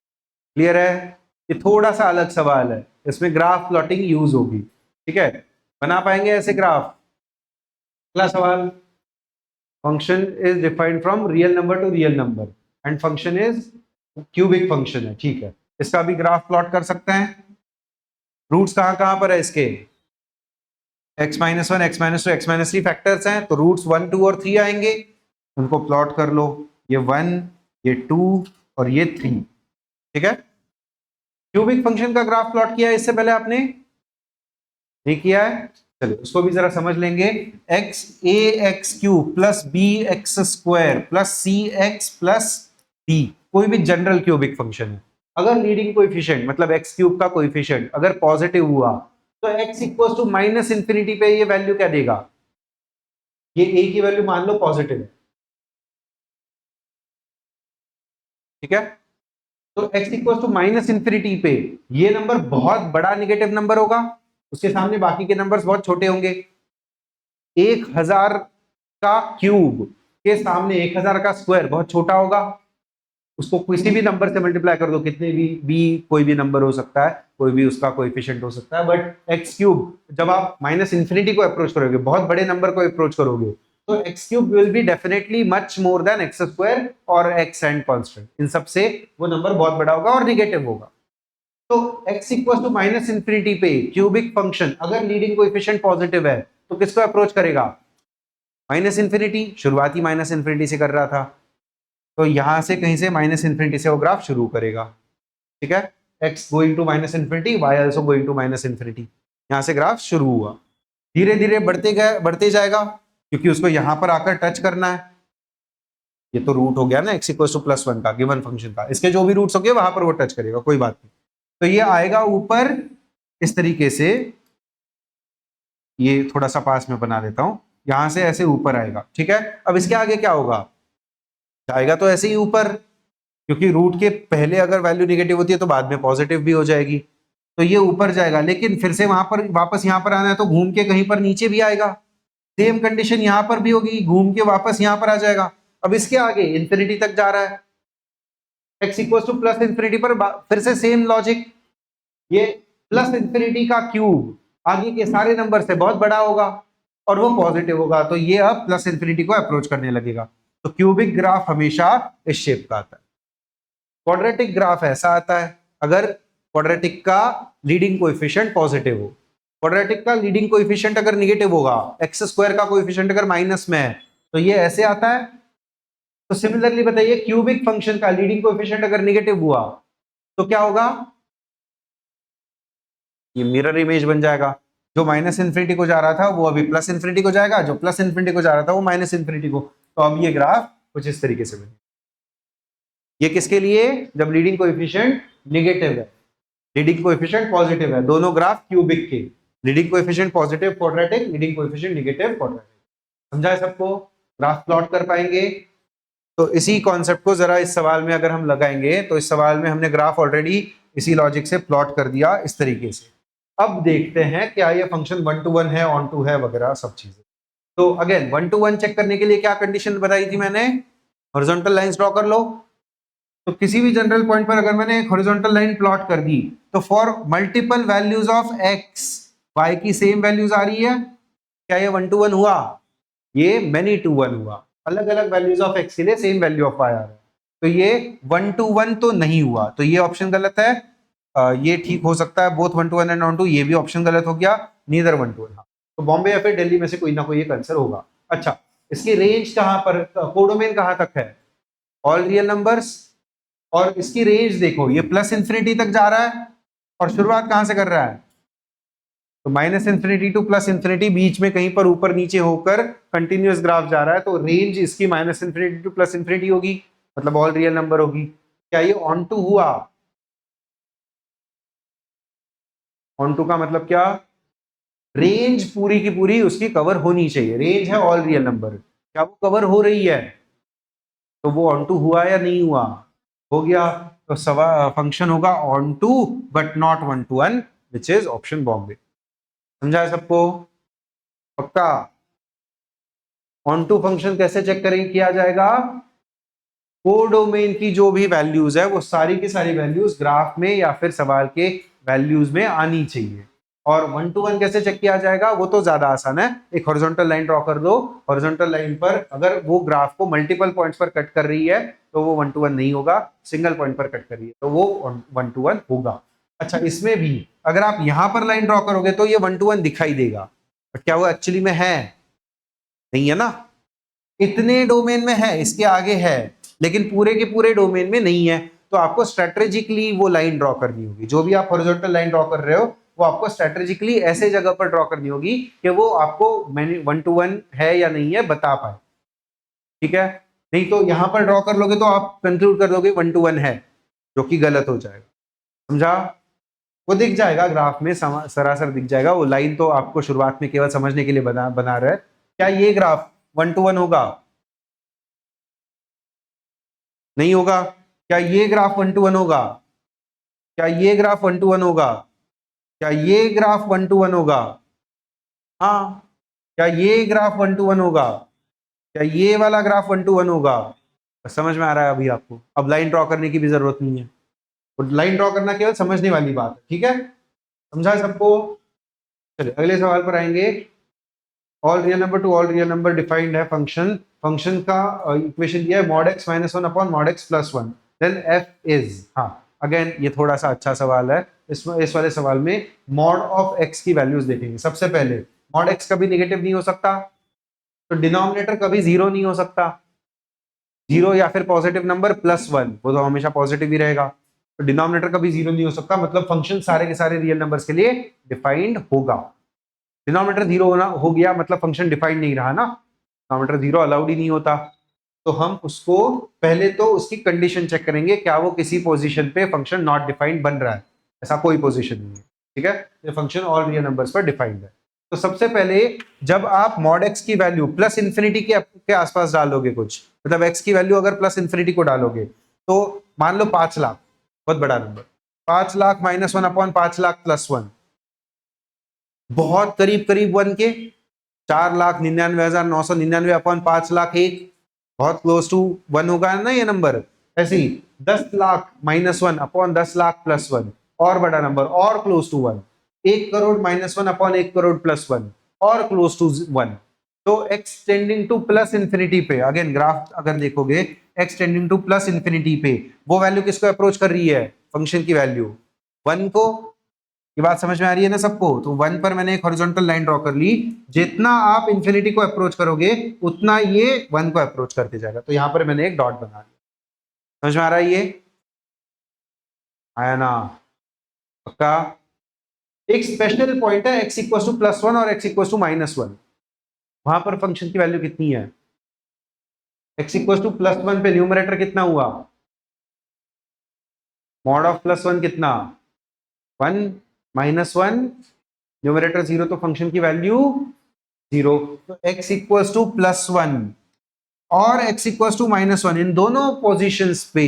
Clear है। ये थोड़ा सा अलग सवाल है, इसमें ग्राफ प्लॉटिंग यूज होगी, ठीक है। बना पाएंगे ऐसे ग्राफ। अगला सवाल, function is defined from real number to real number and function is cubic function है, ठीक है। इसका भी ग्राफ प्लॉट कर सकते हैं। रूट्स कहां कहां पर है इसके, x-1, x-2, x-3 फैक्टर्स हैं, तो रूट्स 1, 2 और 3 आएंगे, उनको प्लॉट कर लो। ये 1, ये 2 और ये 3, ठीक है। क्यूबिक फंक्शन का ग्राफ प्लॉट किया है इससे पहले आपने, नहीं किया है, चलिए उसको भी जरा समझ लेंगे। ax³ plus bx² plus cx+d कोई भी जनरल क्यूबिक फंक्शन है। अगर लीडिंग कोएफिशिएंट मतलब x³ का कोएफिशिएंट अगर पॉजिटिव हुआ, तो x इक्वल टू -∞ पे ये वैल्यू क्या देगा, ये a की वैल्यू मान लो पॉजिटिव है, ठीक है। तो x इक्वल टू -∞ पे ये नंबर बहुत बड़ा नेगेटिव नंबर होगा, उसके सामने बाकी के नंबर्स बहुत छोटे होंगे। 1000 का क्यूब के सामने 1000 का स्क्वायर बहुत छोटा होगा, उसको किसी भी नंबर से मल्टीप्लाई कर दो, कितने भी कोई भी नंबर हो सकता है, कोई भी उसका कोएफिशिएंट हो सकता है। बट x³ जब आप -∞ को अप्रोच करोगे, बहुत बड़े नंबर को अप्रोच करोगे, तो x³ will be definitely much more than x² और x एंड कांस्टेंट, इन सब से वो नंबर बहुत बड़ा होगा और नेगेटिव होगा। तो x इक्वल टू -∞ पे क्यूबिक फंक्शन अगर लीडिंग कोएफिशिएंट पॉजिटिव है, तो किसको अप्रोच करेगा, -∞। शुरुआती -∞ से कर रहा था, तो यहां से कहीं से -∞ से वो ग्राफ शुरू करेगा, ठीक है। x going to -∞, y also going to -∞, यहां से ग्राफ शुरू हुआ, धीरे धीरे बढ़ते जाएगा, क्योंकि उसको यहां पर आकर टच करना है। ये तो रूट हो गया ना x इक्वल टू +1 का गिवन फंक्शन का, इसके जो भी रूट्स होंगे वहां पर वो टच करेगा, कोई बात नहीं। तो ये आएगा ऊपर इस तरीके से, ये थोड़ा सा पास में बना देता हूं, यहां से ऐसे ऊपर आएगा, ठीक है। अब इसके आगे क्या होगा, जाएगा तो ऐसे ही ऊपर, क्योंकि रूट के पहले अगर वैल्यू निगेटिव होती है तो बाद में पॉजिटिव भी हो जाएगी, तो ये ऊपर जाएगा। लेकिन फिर से वहां पर वापस यहां पर आना है तो घूम के कहीं पर नीचे भी आएगा, सेम कंडीशन यहां पर भी होगी, घूम के वापस यहां पर आ जाएगा। अब इसके आगे इंफिनिटी तक जा रहा है, x equal to plus infinity पर फिर से सेम लॉजिक, ये प्लस इंफिनिटी का क्यूब आगे के सारे नंबर से बहुत बड़ा होगा और वो पॉजिटिव होगा, तो ये अब प्लस इंफिनिटी को अप्रोच करने लगेगा। तो क्यूबिक ग्राफ हमेशा इस शेप का आता है। क्वाड्रेटिक ग्राफ ऐसा आता है अगर क्वाड्रेटिक का लीडिंग कोएफिशिएंट पॉजिटिव हो। क्वाड्रेटिक का लीडिंग कोएफिशिएंट अगर निगेटिव होगा, एक्स स्क्वायर का कोएफिशिएंट अगर माइनस में है, तो ये ऐसे आता है। तो सिमिलरली बताइए, क्यूबिक फंक्शन का लीडिंग कोएफिशिएंट अगर निगेटिव हुआ तो क्या होगा, ये मिरर इमेज बन जाएगा। जो माइनस इंफिनिटी को जा रहा था वो अभी प्लस इंफिनिटी को जाएगा, जो प्लस इंफिनिटी को जा रहा था वो माइनस इंफिनिटी को। तो अब ये ग्राफ कुछ इस तरीके से बने। ये किसके लिए, जब लीडिंग कोएफिशिएंट नेगेटिव है, लीडिंग कोएफिशिएंट पॉजिटिव है, दोनों ग्राफ क्यूबिक के, leading coefficient positive quadratic, leading coefficient negative quadratic. समझा है सबको, ग्राफ प्लॉट कर पाएंगे। तो इसी कॉन्सेप्ट को जरा इस सवाल में अगर हम लगाएंगे, तो इस सवाल में हमने ग्राफ ऑलरेडी इसी लॉजिक से प्लॉट कर दिया इस तरीके से। अब देखते हैं क्या ये फंक्शन 1 to 1 है, ऑन टू है वगैरह सब चीजें। तो अगेन 1 to 1 चेक करने के लिए क्या कंडीशन बताई थी मैंने, हॉरिजॉन्टल लाइंस ड्रॉ कर लो। तो किसी भी जनरल पॉइंट पर अगर मैंने एक हॉरिजॉन्टल लाइन प्लॉट कर दी, तो for multiple values of x y की सेम वैल्यूज आ रही है, क्या ये 1 to 1 हुआ, ये मेनी टू 1 हुआ। अलग अलग वैल्यूज ऑफ एक्स के लिए सेम वैल्यू ऑफ वाई आ रहा है, तो ये 1 to 1 तो नहीं हुआ, तो ये ऑप्शन गलत है। ये ठीक हो सकता है, both 1 to 1 and onto, ये भी ऑप्शन गलत हो गया, नीदर 1 to 1। तो बॉम्बे या फिर दिल्ली में से कोई ना कोई एक आंसर होगा। अच्छा, इसकी रेंज कहां पर, कोडोमेन कहां तक है, ऑल रियल नंबर्स। और इसकी रेंज देखो, ये प्लस इंफिनिटी तक जा रहा है और शुरुआत कहां से कर रहा है, तो minus infinity to plus infinity, बीच में कहीं पर ऊपर नीचे होकर कंटिन्यूअस ग्राफ जा रहा है, तो रेंज इसकी minus infinity to plus infinity होगी, मतलब ऑल रियल नंबर होगी। क्या ये ऑन टू हुआ, ऑन टू का मतलब क्या, रेंज पूरी की पूरी उसकी कवर होनी चाहिए, रेंज है ऑल रियल नंबर, क्या वो कवर हो रही है, तो वो ऑन टू हुआ या नहीं हुआ, हो गया। तो फंक्शन होगा onto but not 1 to 1, which is option Bombay. समझा है सबको, पक्का। ऑन टू फंक्शन कैसे चेक करें, किया जाएगा, कोडोमेन की जो भी वैल्यूज है वो सारी की सारी वैल्यूज ग्राफ में या फिर सवाल के वैल्यूज में आनी चाहिए। और 1 to 1 कैसे चेक किया जाएगा, वो तो ज्यादा आसान है, एक हॉरिजॉन्टल लाइन ड्रॉ कर दो, हॉरिजॉन्टल लाइन पर अगर वो ग्राफ को मल्टीपल पॉइंट्स पर कट कर रही है तो वो 1 to 1 नहीं होगा, सिंगल पॉइंट पर कट कर रही है तो वो 1 to 1 होगा। अच्छा, इसमें भी अगर आप यहां पर लाइन ड्रॉ करोगे तो ये 1 to 1 दिखाई देगा, बट क्या वो एक्चुअली में है, नहीं है ना। इतने डोमेन में है, इसके आगे है, लेकिन पूरे के पूरे डोमेन में नहीं है, तो आपको स्ट्रेटेजिकली वो लाइन ड्रॉ करनी होगी। जो भी आप हॉरिजॉन्टल लाइन ड्रॉ कर रहे हो वो आपको स्ट्रेटेजिकली ऐसे जगह पर ड्रॉ करनी होगी कि वो आपको 1 to 1 है या नहीं है बता पाए, ठीक है। नहीं तो यहां पर ड्रॉ कर लोगे तो आप कंक्लूड कर दोगे 1 to 1 है, जो कि गलत हो जाएगा। समझा, वो दिख जाएगा ग्राफ में, सरासर दिख जाएगा, वो लाइन तो आपको शुरुआत में केवल समझने के लिए बना रहा है। क्या ये ग्राफ 1 to 1 होगा, नहीं होगा। क्या ये ग्राफ 1 to 1 होगा, क्या ये ग्राफ 1 to 1 होगा, क्या ये ग्राफ 1 to 1 होगा, हाँ। क्या ये ग्राफ 1 to 1 होगा, क्या ये वाला ग्राफ 1 to 1 होगा। समझ में आ रहा है अभी आपको, अब लाइन ड्रॉ करने की भी जरूरत नहीं है, तो लाइन ड्रॉ करना केवल समझने वाली बात है, ठीक है। समझा सबको, चलिए अगले सवाल पर आएंगे। All real number to all real number defined है फंक्शन, फंक्शन का इक्वेशन दिया है mod x - 1 upon mod x + 1, then f is, हाँ अगेन ये थोड़ा सा अच्छा सवाल है। इस वाले सवाल में mod ऑफ x की वैल्यूज देखेंगे। सबसे पहले mod x कभी नेगेटिव नहीं हो सकता, तो डिनोमिनेटर कभी जीरो नहीं हो सकता, जीरो या फिर पॉजिटिव नंबर +1 वो तो हमेशा पॉजिटिव ही रहेगा, तो डिनोमिनेटर कभी जीरो नहीं हो सकता, मतलब फंक्शन सारे के सारे रियल नंबर्स के लिए डिफाइंड होगा। डिनोमिनेटर जीरो हो गया मतलब फंक्शन डिफाइंड नहीं रहा ना, डिनोमिनेटर 0 अलाउड ही नहीं होता, तो हम उसको पहले तो उसकी कंडीशन चेक करेंगे, क्या वो किसी पोजीशन पे फंक्शन नॉट डिफाइंड बन रहा है, ऐसा कोई पोजीशन नहीं है, ठीक है, ये फंक्शन ऑल रियल नंबर्स पर डिफाइंड है। तो सबसे पहले जब आप मॉड एक्स की वैल्यू प्लस इन्फिनिटी के आसपास डालोगे, कुछ मतलब एक्स की वैल्यू अगर प्लस इन्फिनिटी को डालोगे, तो मान लो 5 लाख, बहुत बड़ा number, 5 lakh minus 1 upon 5 lakh plus 1, बहुत करीब करीब 1 के, 4,99,999 अपॉन 5 लाख 1, बहुत क्लोज टू 1 होगा ना ये नंबर। ऐसे ही 10 lakh minus 1 upon 10 lakh plus 1, और बड़ा नंबर और close to 1, 1 crore minus 1 upon 1 crore plus 1, और क्लोज टू 1। तो x tending to plus infinity पे, अगेन ग्राफ अगर देखोगे, x tending to plus infinity पे वो वैल्यू किसको अप्रोच कर रही है, फंक्शन की वैल्यू 1 को। ये बात समझ में आ रही है ना सबको? तो 1 पर मैंने एक हॉरिजॉन्टल लाइन ड्रॉ कर ली, जितना आप इन्फिनिटी को अप्रोच करोगे उतना ये 1 को अप्रोच करते जाएगा, तो यहां पर मैंने एक डॉट बना दिया। समझ में आ रहा है? ये आया ना? पक्का? एक स्पेशल पॉइंट है x इक्वल टू प्लस 1 और x इक्वल टू माइनस 1, वहां पर फंक्शन की वैल्यू कितनी है? x इक्वल टू प्लस 1 पे न्यूमरेटर कितना हुआ, मॉड ऑफ प्लस 1 कितना, 1 माइनस 1, न्यूमरेटर 0, तो फंक्शन की वैल्यू 0। तो x इक्वल टू प्लस 1 और x इक्वल टू माइनस 1, इन दोनों पोजीशंस पे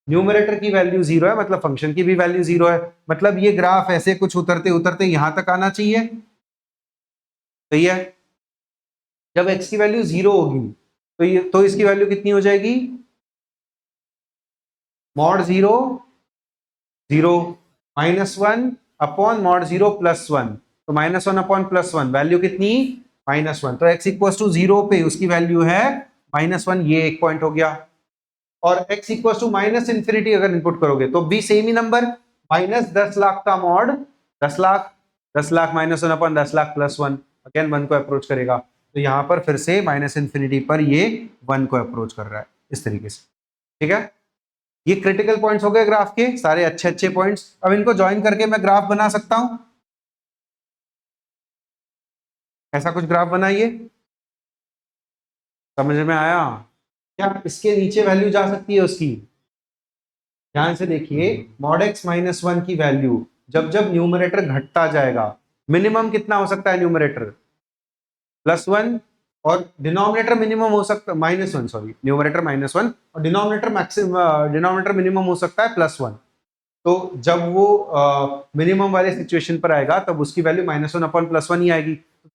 न्यूमरेटर की वैल्यू 0 है, मतलब फंक्शन की भी वैल्यू 0 है। मतलब ये ग्राफ ऐसे कुछ उतरते उतरते यहां तक आना चाहिए, सही है। जब x की वैल्यू 0 होगी तो इसकी वैल्यू कितनी हो जाएगी, mod 0 0 minus 1 upon mod 0 plus 1, तो माइनस 1 अपॉन प्लस 1, वैल्यू कितनी, माइनस 1। तो x इक्वल टू 0 पे उसकी वैल्यू है माइनस 1, ये एक पॉइंट हो गया। और x equal to minus infinity अगर इनपुट करोगे तो भी सेम ही नंबर, माइनस 10 लाख का mod 10 lakh, 10 lakh minus 1 upon 10 lakh plus 1, again 1 को अप्रोच करेगा। तो यहां पर फिर से माइनस इन्फिनिटी पर ये 1 को अप्रोच कर रहा है, इस तरीके से, ठीक है। ये क्रिटिकल पॉइंट्स हो गए ग्राफ के, सारे अच्छे अच्छे पॉइंट्स। अब इनको ज्वाइन करके मैं ग्राफ बना सकता हूं, ऐसा कुछ ग्राफ बनाइए। समझ में आया? क्या इसके नीचे वैल्यू जा सकती है उसकी? ध्यान से देखिए, मॉड एक्स माइनस 1 की वैल्यू जब जब न्यूमरेटर घटता जाएगा, मिनिमम कितना हो सकता है न्यूमरेटर, प्लस 1, और डिनोमिनेटर मिनिमम हो सकता है माइनस 1, सॉरी न्यूमरेटर माइनस 1 और डिनोमिनेटर मैक्सिमम, डिनोमिनेटर मिनिमम हो सकता है प्लस 1। तो जब वो मिनिमम वाले सिचुएशन पर आएगा तब उसकी वैल्यू माइनस 1 अपॉन प्लस 1 ही आएगी।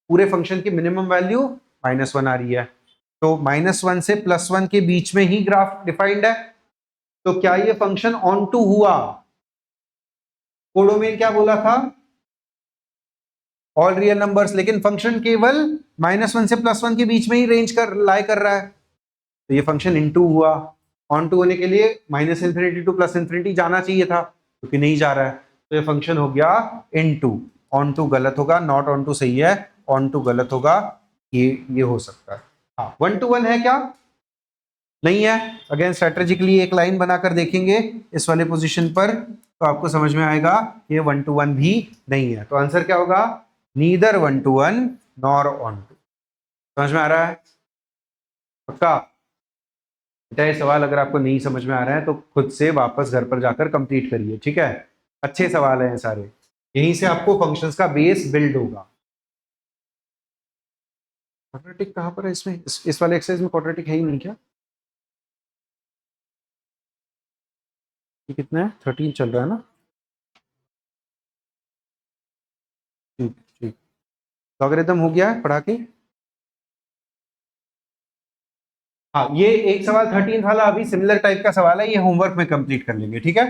पूरे फंक्शन की मिनिमम वैल्यू माइनस 1 आ रही है, तो माइनस 1 से प्लस 1 के बीच में ही ग्राफ डिफाइंड है। तो क्या ये फंक्शन ऑन टू हुआ? कोडोमेन क्या बोला था, ऑल रियल नंबर्स, लेकिन फंक्शन केवल माइनस 1 से प्लस 1 के बीच में ही रेंज कर लाई कर रहा है, तो ये फंक्शन इनटू हुआ। ऑन टू होने के लिए minus infinity to plus infinity जाना चाहिए था, क्योंकि नहीं जा रहा है, तो ये फंक्शन हो गया इनटू। ऑन टू गलत होगा, नॉट ऑन टू सही है, ऑन टू गलत होगा, ये हो सकता है। हाँ, 1 to 1 है क्या? नहीं है। अगेन स्ट्रेटेजिकली एक लाइन बनाकर देखेंगे इस वाले पोजीशन पर, तो आपको समझ में आएगा ये 1 to 1 भी नहीं है। तो आंसर क्या होगा, neither 1 to 1 nor onto. समझ में आ रहा है? पक्का? बेटा ये सवाल अगर आपको नहीं समझ में आ रहा है तो खुद से वापस घर पर जाकर कंप्लीट करिए, ठीक है। अच्छे सवाल हैं सारे, यहीं से आपको फंक्शंस का बेस बिल्ड होगा। क्वाड्रेटिक कहाँ पर है इसमें, इस वाले एक्सरसाइज में क्वाड्रेटिक है ही नहीं क्या? ये कितना है, 13 चल रहा है ना? ठीक ठीक, लॉगरिथम हो गया है पढ़ा के। हाँ, ये एक सवाल 13 वाला अभी सिमिलर टाइप का सवाल है, ये होमवर्क में कंप्लीट कर लेंगे, ठीक है।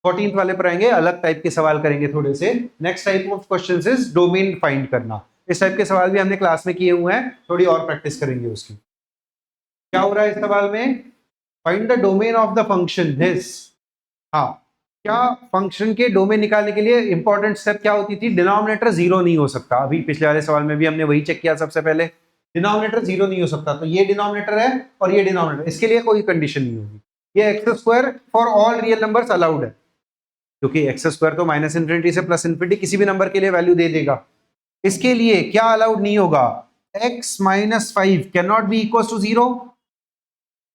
14 वाले पर आएंगे, अलग टाइप के सवाल करेंगे थोड़े से। Next type of questions is domain find करना। इस टाइप के सवाल भी हमने क्लास में किए हुए हैं, थोड़ी और प्रैक्टिस करेंगे उसकी। क्या हो रहा है इस सवाल में, find the domain of the function this. हाँ, क्या फंक्शन के डोमेन निकालने के लिए इंपॉर्टेंट स्टेप क्या होती थी, डिनोमिनेटर 0 नहीं हो सकता। अभी पिछले वाले सवाल में भी हमने वही चेक किया, सबसे पहले डिनोमिनेटर 0 नहीं हो सकता, तो ये डिनोमिनेटर है और ये डिनोमिनेटर, इसके लिए कोई कंडीशन नहीं होगी। ये x square for all real numbers allowed है, क्योंकि एक्स स्क्वायर तो माइनस इन्फिनिटी से प्लस इन्फिनिटी किसी भी नंबर के लिए वैल्यू दे देगा। इसके लिए क्या अलाउड नहीं होगा, x minus 5 can not be equal to 0,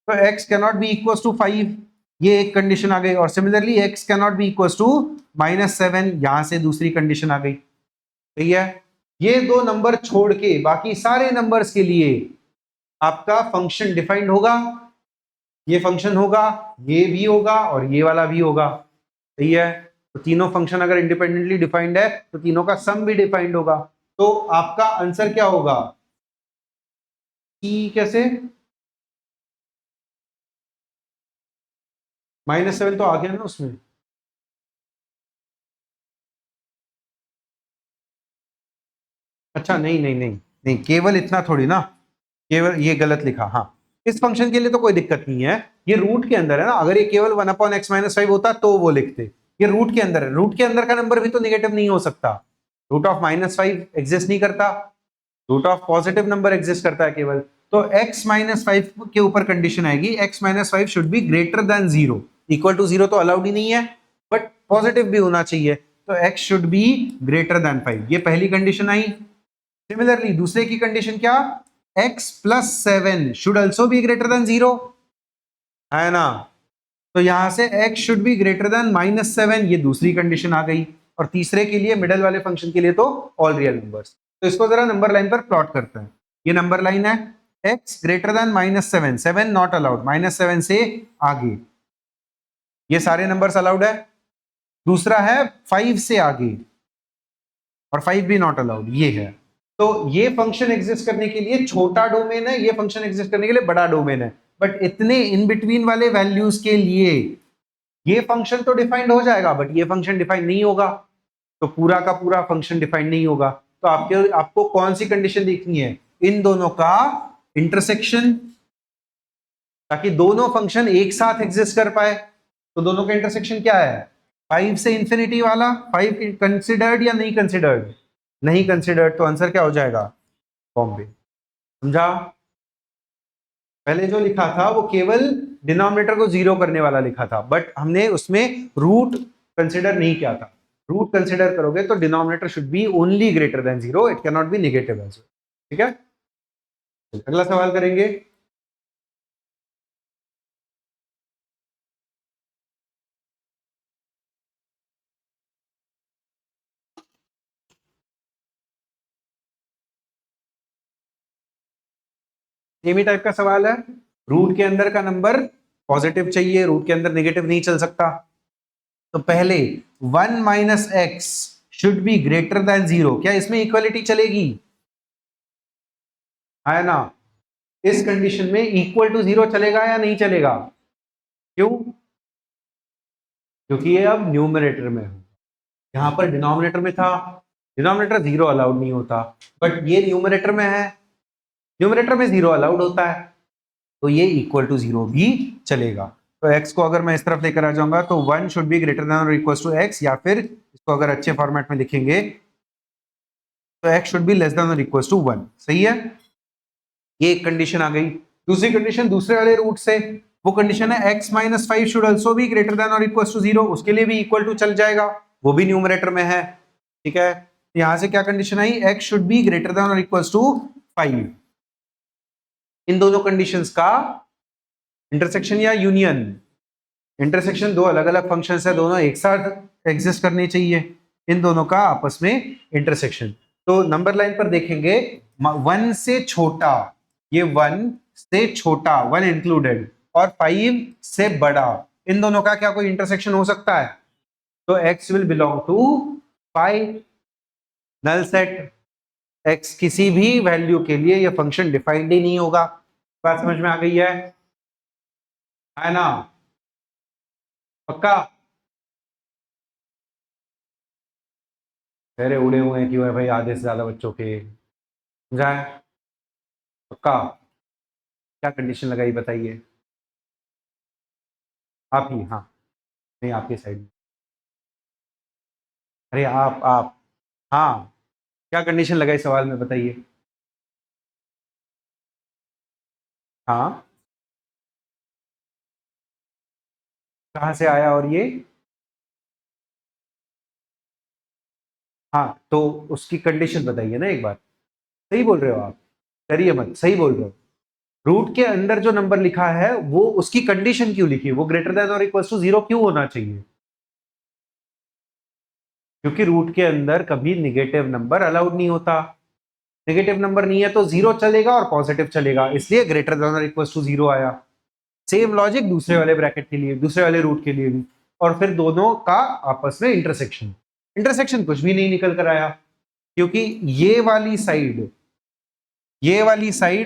तो x can not be equal to 5, ये एक कंडीशन आ गई। और similarly x can not be equal to -7, यहां से दूसरी कंडीशन आ गई। सही है। ये दो नंबर छोड़ के बाकी सारे नंबर्स के लिए आपका फंक्शन डिफाइंड होगा, ये फंक्शन होगा, ये भी होगा और ये वाला भी होगा। सही है। तो तीनों फंक्शन अगर इंडिपेंडेंटली डिफाइंड है तो तीनों का सम भी डिफाइंड होगा। तो आपका आंसर क्या होगा? कैसे? -7 तो आ गया ना उसमें। अच्छा नहीं नहीं नहीं नहीं, केवल इतना थोड़ी ना, केवल ये गलत लिखा। हाँ, इस फंक्शन के लिए तो कोई दिक्कत नहीं है, ये रूट के अंदर है ना। अगर ये केवल 1/x-5 होता तो वो लिखते। ये रूट के अंदर है, रूट के अंदर का नंबर भी तो निगेटिव नहीं हो सकता। रूट ऑफ -5 एग्जिस्ट नहीं करता, root of positive number exist करता है केवल। तो x-5 के ऊपर कंडीशन आएगी, x-5 should be greater than 0। Equal to 0 तो अलाउड ही नहीं है, बट पॉजिटिव भी होना चाहिए। तो x should be greater then 5, ये पहली कंडीशन आई। सिमिलरली दूसरे की कंडीशन क्या? x plus 7 should also be greater than 0, है ना। तो यहां से x should be greater then -7, ये दूसरी कंडीशन आ गई। और तीसरे के लिए, मिडल वाले फंक्शन के लिए तो ऑल रियल नंबर्स। तो इसको जरा नंबर लाइन पर प्लॉट करते हैं। ये नंबर लाइन है, x greater then -7, 7 not allowed, -7 से आगे ये सारे नंबर्स अलाउड है। दूसरा है 5 से आगे, और 5 भी नॉट अलाउड, ये है। तो ये फंक्शन एग्जिस्ट करने के लिए छोटा डोमेन है, ये फंक्शन एग्जिस्ट करने के लिए बड़ा डोमेन है। बट इतने इन बिटवीन वाले वैल्यूज के लिए ये फंक्शन तो डिफाइंड हो जाएगा, बट ये फंक्शन डिफाइंड नहीं होगा। तो पूरा का पूरा फंक्शन डिफाइंड नहीं होगा। तो आपको कौन सी कंडीशन देखनी है? इन दोनों का इंटरसेक्शन, ताकि दोनों फंक्शन एक साथ एग्जिस्ट कर पाए। तो दोनों का इंटरसेक्शन क्या है? 5 से इंफिनिटी वाला। 5 कंसिडर्ड या नहीं कंसिडर्ड? नहीं कंसिडर्ड, तो आंसर क्या हो जाएगा? बॉम्बे। समझा? पहले जो लिखा था वो केवल डिनोमिनेटर को 0 करने वाला लिखा था, बट हमने उसमें रूट कंसिडर नहीं किया था। रूट कंसिडर करोगे तो denominator should be only greater than 0, it can not be negative as well. ठीक है, अगला सवाल करेंगे। सेमी टाइप का सवाल है। रूट के अंदर का नंबर पॉजिटिव चाहिए, रूट के अंदर नेगेटिव नहीं चल सकता। तो पहले 1 minus x should be greater than 0, क्या इसमें इक्वलिटी चलेगी? है ना। इस कंडीशन में इक्वल टू 0 चलेगा या नहीं चलेगा? क्यों? क्योंकि ये अब न्यूमरेटर में है, यहां पर डिनोमिनेटर में था, डिनोमिनेटर 0 अलाउड नहीं होता, बट ये न्यूमरेटर में है, न्यूमरेटर में 0 अलाउड होता है। तो ये इक्वल टू 0 भी चलेगा। तो x को अगर मैं इस तरफ लेकर आ जाऊंगा तो 1 शुड बी ग्रेटर देन और इक्वल टू x, या फिर इसको अगर अच्छे फॉर्मेट में लिखेंगे तो x should be less than और इक्वल टू 1। सही है, ये एक कंडीशन आ गई। दूसरी कंडीशन दूसरे वाले रूट से, वो कंडीशन है x-5 should also be greater than और इक्वल टू 0, उसके लिए भी इक्वल टू चल जाएगा, वो भी न्यूमरेटर में है। ठीक है, यहां से क्या condition I? x should be greater than और इक्वल टू 5। इन दोनों कंडीशंस का इंटरसेक्शन या यूनियन, इंटरसेक्शन दो अलग अलग फंक्शंस है, दोनों एक साथ एग्जिस्ट करने चाहिए, इन दोनों का आपस में इंटरसेक्शन। तो नंबर लाइन पर देखेंगे, 1 से छोटा, ये 1 से छोटा, 1 इंक्लूडेड, और 5 से बड़ा, इन दोनों का क्या कोई इंटरसेक्शन हो सकता है? तो x will belong to 5, null set. x किसी भी वैल्यू के लिए ये फंक्शन डिफाइंड ही नहीं होगा। बात समझ में आ गई है ना? पक्का? मेरे उड़े हुए क्यों है भाई आधे से ज्यादा बच्चों के? समझा है? पक्का? क्या कंडीशन लगाई बताइए? आप ही, हाँ, नहीं आपकी साइड। अरे आप, हाँ, क्या कंडीशन लगाई सवाल में बताइए? हाँ, कहाँ से आया और ये? हाँ, तो उसकी कंडीशन बताइए ना एक बार। सही बोल रहे हो आप? डरिए मत, सही बोल रहे हो। रूट के अंदर जो नंबर लिखा है वो उसकी कंडीशन क्यों लिखी है, वो ग्रेटर देन और इक्वल टू 0 क्यों होना चाहिए? क्योंकि रूट के अंदर कभी निगेटिव नंबर अलाउड नहीं होता। नेगेटिव नंबर नहीं है तो 0 चलेगा और पॉजिटिव चलेगा, इसलिए ग्रेटर देन और इक्वल टू 0 आया। सेम लॉजिक दूसरे वाले ब्रैकेट के लिए, दूसरे वाले रूट के लिए भी। और फिर दोनों का आपस में इंटरसेक्शन, इंटरसेक्शन कुछ भी नहीं निकल कर आया, क्योंकि ये वाली साइड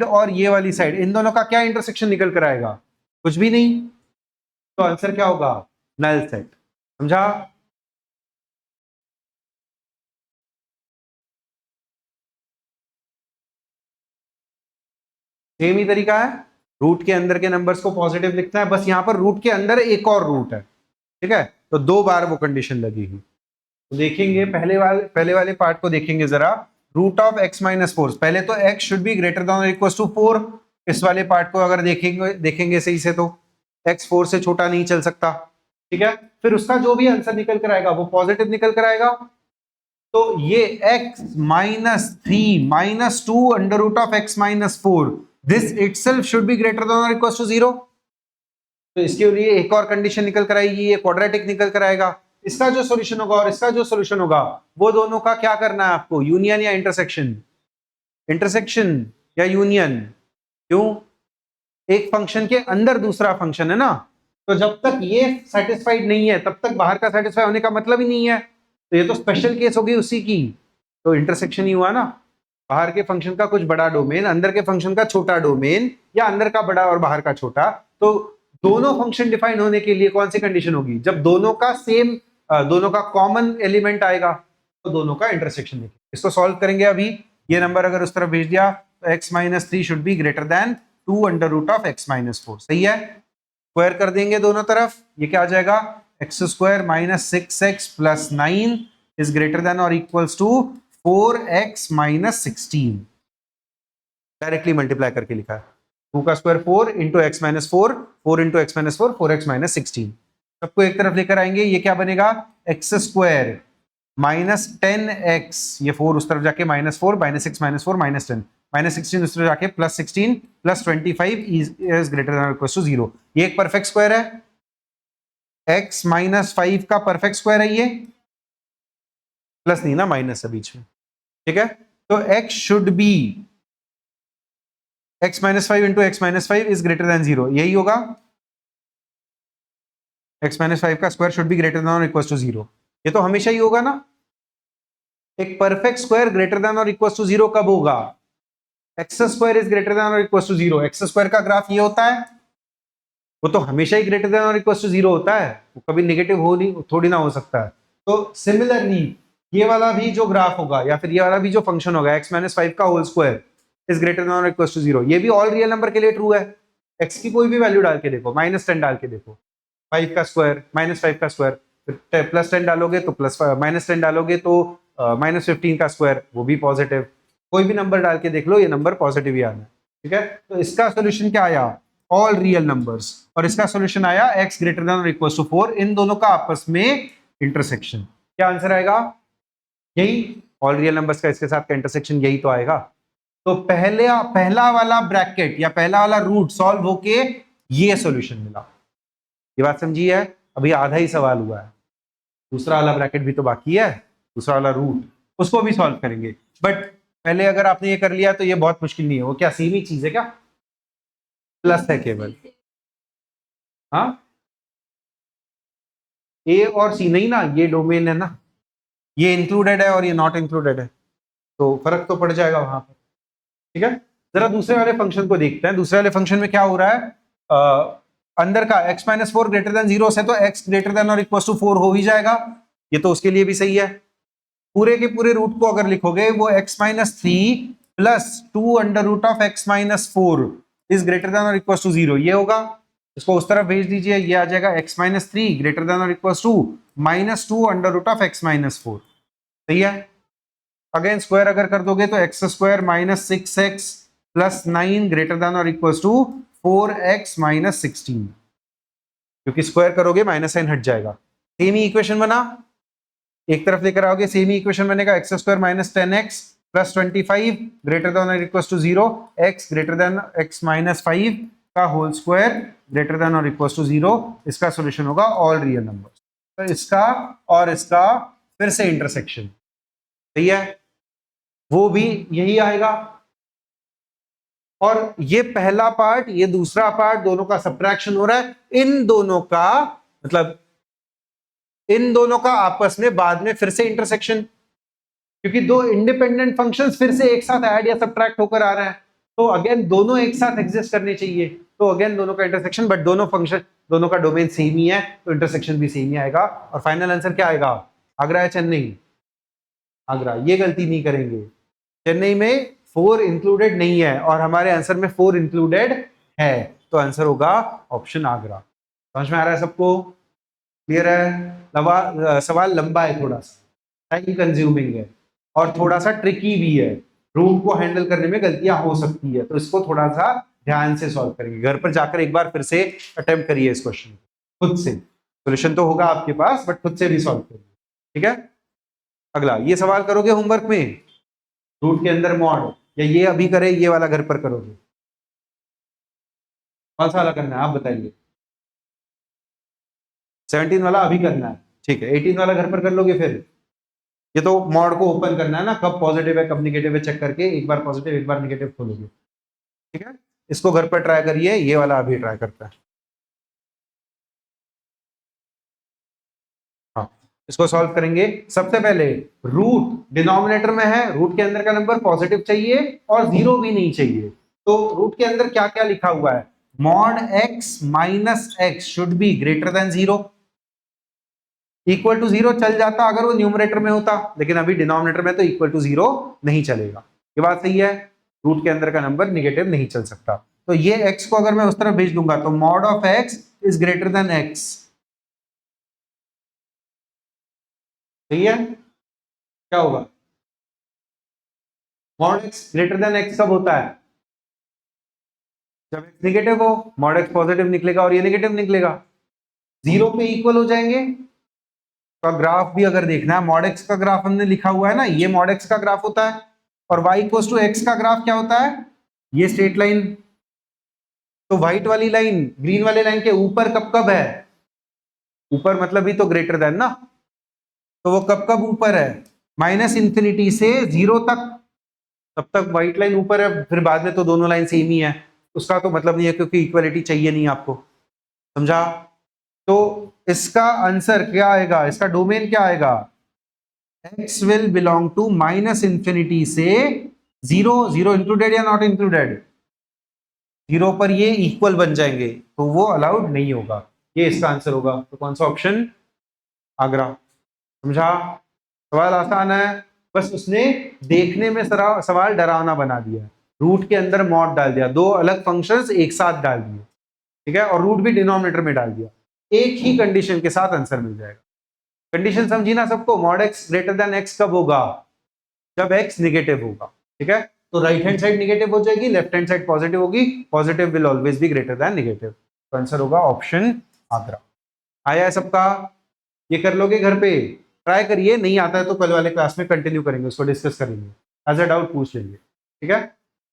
और ये वाली साइड, इन दोनों का क्या इंटरसेक्शन निकल कर आएगा? कुछ भी नहीं। तो आंसर क्या होगा? Null set. समझा? सेम ही तरीका है, रूट के अंदर के नंबर्स को पॉजिटिव लिखना है, बस यहां पर रूट के अंदर एक और रूट है, ठीक है, तो 2 बार वो कंडीशन लगेगी। तो देखेंगे पहले वाले पार्ट को देखेंगे जरा। रूट ऑफ x माइनस 4, पहले तो x should be greater than और इक्वल टू 4। इस वाले पार्ट को अगर देखेंगे सही से तो x 4 से छोटा नहीं चल सकता, ठीक है। फिर उसका जो भी आंसर निकल कर आएगा वो पॉजिटिव निकल कर आएगा। तो ये x minus 3 minus 2 under root of x minus 4, this itself should be greater than और इक्वल टू 0। तो इसके लिए एक और कंडीशन निकल कर आएगी, ये क्वाड्रेटिक निकल कर आएगा। इसका जो सॉल्यूशन होगा और इसका जो सॉल्यूशन होगा, वो दोनों का क्या करना है आपको? यूनियन या इंटरसेक्शन? इंटरसेक्शन या यूनियन। क्यों? एक फंक्शन के अंदर दूसरा फंक्शन है ना, तो जब तक ये सेटिस्फाइड नहीं है तब तक बाहर का सेटिस्फाई होने का मतलब ही नहीं है। तो ये तो स्पेशल केस होगी उसी की, तो इंटरसेक्शन ही हुआ ना। बाहर के फंक्शन का कुछ बड़ा डोमेन, अंदर के फंक्शन का छोटा डोमेन, या अंदर का बड़ा और बाहर का छोटा। तो दोनों फंक्शन डिफाइन होने के लिए कौन सी कंडीशन होगी? जब दोनों का सेम, दोनों का कॉमन एलिमेंट आएगा, तो दोनों का इंटरसेक्शन देखिए। इसको सॉल्व करेंगे अभी। ये नंबर अगर उस तरफ भेज दिया तो x minus 3 should be greater than 2 under root of x minus 4, सही है। स्क्वायर कर देंगे दोनों तरफ, ये क्या आ जाएगा? X square minus 6x plus 9 is greater than और equals to 4x minus 16। Directly multiply करके लिखा है। 2 का square 4 into x minus 4, 4 into x minus 4, 4x minus 16। सबको एक तरफ लेकर आएंगे, ये क्या बनेगा? एक्स स्क्वायर माइनस 10x, ये 4 उस तरफ जाके minus 4, minus 6 minus 4 minus 10, minus 16 उस तरफ जाके plus 16 plus 25 is greater than equal to 0। ये एक परफेक्ट स्क्वायर है, x माइनस 5 का परफेक्ट स्क्वायर है ये, प्लस नहीं ना, माइनस है बीच में, ठीक है। तो x should B x minus 5 into x minus 5 is greater than 0, यही होगा। x माइनस 5 का square should be greater than और इक्वल टू 0, ये तो हमेशा ही होगा ना। एक परफेक्ट स्क्वायर ग्रेटर देन और इक्वल टू 0 कब होगा? X square is greater than और इक्वल टू 0, एक्स स्क्वायर का ग्राफ ये होता है, वो तो हमेशा ही ग्रेटर देन और इक्वल टू 0 होता है, वो कभी नेगेटिव हो नहीं, थोड़ी ना हो सकता है। तो सिमिलरली ये वाला भी जो ग्राफ होगा या फिर ये वाला भी जो फंक्शन होगा, x माइनस 5 का whole square is greater than और इक्वल टू 0, ये भी ऑल रियल नंबर के लिए ट्रू है। x की कोई भी वैल्यू डाल के देखो, माइनस 10 डाल के देखो, 5 का स्क्वायर माइनस 5 का स्क्वायर, प्लस 10 डालोगे तो प्लस माइनस 10 डालोगे तो माइनस 15 का स्क्वायर, वो भी पॉजिटिव। कोई भी नंबर डाल के देख लो, ये नंबर पॉजिटिव ही आना है, ठीक है। तो इसका सोल्यूशन क्या आया? All real numbers. और इसका सोल्यूशन आया x ग्रेटर देन और इक्वल टू 4, इन दोनों का आपस में इंटरसेक्शन। क्या आंसर आएगा? यही ऑल रियल नंबर्स का इसके साथ का इंटरसेक्शन, यही तो आएगा। तो पहला वाला ब्रैकेट या पहला वाला रूट सॉल्व होके ये सॉल्यूशन मिला। ये बात समझी है? अभी आधा ही सवाल हुआ है, दूसरा वाला ब्रैकेट भी तो बाकी है, दूसरा वाला रूट, उसको भी सॉल्व करेंगे। बट पहले अगर आपने ये कर लिया तो ये बहुत मुश्किल नहीं है। वो क्या सेम ही चीज है क्या? प्लस है केवल, हाँ, ए और सी नहीं ना, ये डोमेन है ना, ये इंक्लूडेड है और ये नॉट इंक्लूडेड है, तो फर्क तो पड़ जाएगा वहां पर, ठीक है। जरा दूसरे वाले फंक्शन को देखते हैं। दूसरे वाले फंक्शन में क्या हो रहा है? अंदर का x माइनस 4 ग्रेटर देन 0 से तो x ग्रेटर देन और इक्वल टू 4 हो ही जाएगा, ये तो उसके लिए भी सही है। पूरे के पूरे रूट को अगर लिखोगे, वो x minus 3 plus 2 under root of x minus 4 is greater than और इक्वल टू 0, ये होगा। इसको उस तरफ भेज दीजिए, ये आ जाएगा x माइनस 3 ग्रेटर देन और equal to minus 2 under root of x minus 4, सही है। अगेन स्क्वायर अगर कर दोगे तो x square minus 6x plus 9 greater than और इक्वल टू 4x माइनस 16, क्योंकि स्क्वायर करोगे माइनस साइन हट जाएगा। सेम ही इक्वेशन बना, एक तरफ लेकर आओगे सेम ही इक्वेशन बनेगा, x square minus 10x plus 25 greater than और equal to 0, x greater than x minus 5 का होल स्क्वायर ग्रेटर देन और इक्वल टू 0। इसका सॉल्यूशन होगा ऑल रियल नंबर्स। तो इसका और इसका फिर से इंटरसेक्शन, सही है, वो भी यही आएगा। और ये पहला पार्ट, ये दूसरा पार्ट, दोनों का सब्ट्रैक्शन हो रहा है। इन दोनों का मतलब इन दोनों का आपस में बाद में फिर से इंटरसेक्शन, क्योंकि दो इंडिपेंडेंट फंक्शंस फिर से एक साथ ऐड या सब्ट्रैक्ट होकर आ रहे हैं, तो अगेन दोनों एक साथ एग्जिस्ट करने चाहिए। तो अगेन दोनों का इंटरसेक्शन, बट दोनों फंक्शन, दोनों का डोमेन सेम ही है, तो इंटरसेक्शन भी सेम ही आएगा। और फाइनल आंसर क्या आएगा? आगरा या चेन्नई? आगरा। ये गलती नहीं करेंगे, चेन्नई में 4 इंक्लूडेड नहीं है और हमारे आंसर में 4 इंक्लूडेड है, तो आंसर होगा ऑप्शन आगरा। समझ में आ रहा है सबको? क्लियर है? सवाल लंबा है, थोड़ा सा टाइम कंज्यूमिंग है और थोड़ा सा ट्रिकी भी है। रूट को हैंडल करने में गलतियां हो सकती है, तो इसको थोड़ा सा ध्यान से सॉल्व करेंगे। घर पर जाकर एक बार फिर से अटेम्प्ट करिए इस क्वेश्चन खुद से। सॉल्यूशन तो होगा आपके पास, बट खुद से भी सॉल्व करिए, ठीक है? अगला ये सवाल करोगे होमवर्क में, रूट के अंदर मॉड, या ये अभी करे, ये वाला घर पर करोगे? कौन सा वाला करना है आप बताइए? 17 वाला अभी करना है, ठीक है। 18 वाला घर पर कर लोगे फिर? ये तो मॉड को ओपन करना है ना, कब पॉजिटिव है कब निगेटिव है चेक करके, एक बार पॉजिटिव एक बार निगेटिव खोलोगे, ठीक है? इसको घर पर ट्राई करिए, ये वाला अभी ट्राई करता है। हाँ, इसको सॉल्व करेंगे। सबसे पहले रूट डिनोमिनेटर में है, रूट के अंदर का नंबर पॉजिटिव चाहिए और 0 भी नहीं चाहिए। तो रूट के अंदर क्या क्या लिखा हुआ है? Mod x minus x should be greater than 0। Equal to 0 चल जाता अगर वो न्यूमरेटर में होता, लेकिन अभी डिनोमिनेटर में तो इक्वल टू 0 नहीं चलेगा। ये बात सही है, रूट के अंदर का नंबर निगेटिव नहीं चल सकता। तो ये x को अगर मैं उस तरफ भेज दूंगा तो mod of x is greater than x, सही है? क्या होगा? Mod x greater than x कब होता है? जब x निगेटिव हो। मॉड x पॉजिटिव निकलेगा और ये निगेटिव निकलेगा, 0 पे इक्वल हो जाएंगे। का ग्राफ भी अगर देखना है, मॉड x का ग्राफ हमने लिखा हुआ है ना, ये मॉड x का ग्राफ होता है, और y इक्वल्स टू x का ग्राफ क्या होता है? ये स्ट्रेट लाइन। तो व्हाइट वाली लाइन ग्रीन वाले लाइन के ऊपर कब कब है? ऊपर मतलब ही तो ग्रेटर देन ना, तो वो कब कब ऊपर है? माइनस इंफिनिटी से 0 तक, तब तक व्हाइट लाइन ऊपर है, फिर बाद में तो दोनों लाइन सेम ही है। उसका तो मतलब नहीं है, क्योंकि इक्वलिटी चाहिए नहीं आपको, समझा? तो इसका आंसर क्या आएगा? इसका डोमेन क्या आएगा? x will belong to minus infinity से 0, 0 इंक्लूडेड या नॉट इंक्लूडेड? 0 पर ये इक्वल बन जाएंगे, तो वो अलाउड नहीं होगा। ये इसका आंसर होगा। तो कौन सा ऑप्शन? आगरा। समझा? सवाल आसान है, बस उसने देखने में सवाल डरावना बना दिया। रूट के अंदर मॉड डाल दिया, दो अलग फंक्शंस एक साथ डाल दिए, ठीक है, और रूट भी डिनोमिनेटर में डाल दिया। एक ही कंडीशन के साथ आंसर मिल जाएगा। कंडीशन समझी ना सबको? Mod x greater than x कब होगा? जब x निगेटिव होगा, ठीक है? तो राइट हैंड साइड निगेटिव हो जाएगी, लेफ्ट हैंड साइड पॉजिटिव होगी। Positive will always be greater then negative. तो आंसर होगा ऑप्शन आगरा। आया है सबका? ये कर लोगे घर पे, ट्राई करिए। नहीं आता है तो कल वाले क्लास में कंटिन्यू करेंगे, उसको डिस्कस करेंगे, एज अ डाउट पूछ लेंगे, ठीक है?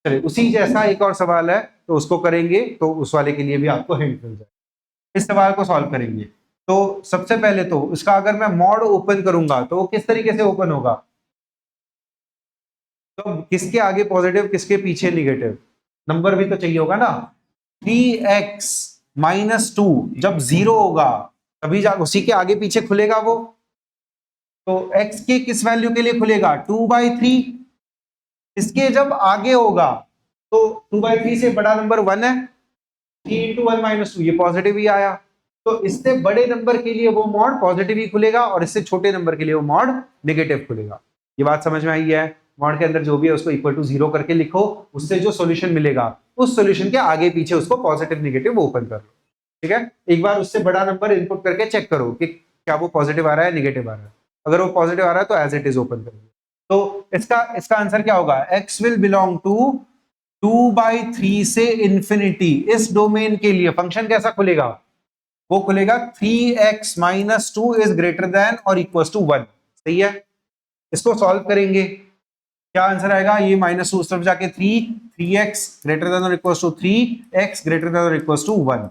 चलिए, उसी जैसा एक और सवाल है, तो उसको करेंगे, तो उस वाले के लिए भी आपको हिंट मिल जाए। इस सवाल को सॉल्व करेंगे। तो सबसे पहले तो इसका अगर मैं मॉड ओपन करूंगा तो वो किस तरीके से ओपन होगा? तो किसके आगे पॉजिटिव किसके पीछे निगेटिव? नंबर भी तो चाहिए होगा ना। 3x माइनस 2 जब 0 होगा तभी जा उसी के आगे पीछे खुलेगा वो। तो x के किस वैल्यू के लिए खुलेगा? 2/3। इसके जब आगे होगा तो 2/3 से बड़ा नंबर 1 है, 3 इंटू 1 माइनस 2, ये पॉजिटिव ही आया। तो इससे बड़े नंबर के लिए वो मॉड पॉजिटिव ही खुलेगा और इससे छोटे नंबर के लिए वो मॉड नेगेटिव खुलेगा। ये बात समझ में आई है? मॉड के अंदर जो भी है उसको इक्वल टू 0 करके लिखो, उससे जो सॉल्यूशन मिलेगा उस सॉल्यूशन के आगे पीछे उसको पॉजिटिव निगेटिव ओपन कर लो, ठीक है? एक बार उससे बड़ा नंबर इनपुट करके चेक करो कि क्या वो पॉजिटिव आ रहा है निगेटिव आ रहा है। अगर वो पॉजिटिव आ रहा है तो एज इट इज ओपन करो। तो इसका आंसर क्या होगा? x विल बिलोंग टू 2/3 से इंफिनिटी। इस डोमेन के लिए फंक्शन कैसा खुलेगा? वो खुलेगा 3x minus 2 is greater than और इक्वल टू 1, सही है? इसको सॉल्व करेंगे, क्या आंसर आएगा? ये -2 उस तरफ जाके 3x ग्रेटर देन और equal to 3x greater than और इक्वल टू 1,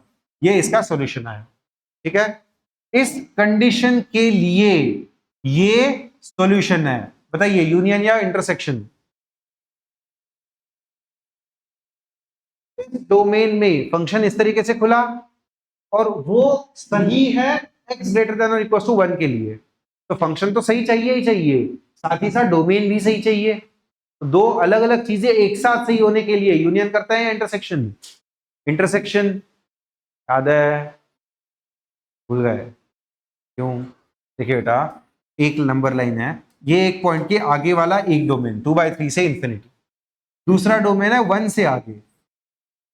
ये इसका सॉल्यूशन आया। ठीक है, इस कंडीशन के लिए ये सॉल्यूशन है। बताइए यूनियन या इंटरसेक्शन? डोमेन में फंक्शन इस तरीके से खुला और वो सही है x ग्रेटर देन और इक्वल टू 1 के लिए, तो फंक्शन तो सही चाहिए ही चाहिए, साथ ही साथ डोमेन भी सही चाहिए। तो दो अलग अलग चीजें एक साथ सही होने के लिए यूनियन करते हैं या इंटरसेक्शन? इंटरसेक्शन। याद है? भूल गए? क्यों? देखिए बेटा, एक नंबर लाइन है, ये एक पॉइंट के आगे वाला एक डोमेन 2/3 से इंफिनिटी, दूसरा डोमेन है 1 से आगे।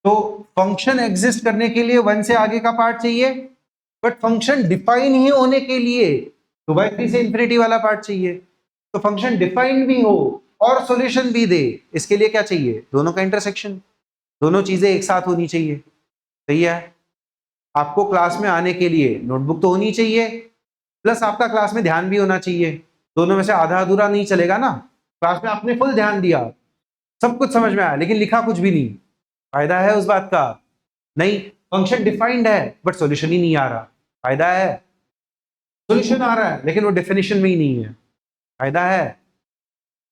तो फंक्शन एग्जिस्ट करने के लिए 1 से आगे का पार्ट चाहिए, बट फंक्शन डिफाइन ही होने के लिए 2/3 से इंफिनिटी वाला पार्ट चाहिए। तो फंक्शन डिफाइन भी हो और सॉल्यूशन भी दे, इसके लिए क्या चाहिए? दोनों का इंटरसेक्शन, दोनों चीजें एक साथ होनी चाहिए। सही है? आपको क्लास में आने के लिए नोटबुक तो होनी चाहिए, प्लस आपका क्लास में ध्यान भी होना चाहिए। दोनों में से आधा अधूरा नहीं चलेगा ना। क्लास में आपने फुल ध्यान दिया, सब कुछ समझ में आया, लेकिन लिखा कुछ भी नहीं, फायदा है उस बात का? नहीं। फंक्शन डिफाइंड है बट सॉल्यूशन ही नहीं आ रहा, फायदा है? सॉल्यूशन आ रहा है लेकिन वो डेफिनेशन में ही नहीं है, फायदा है?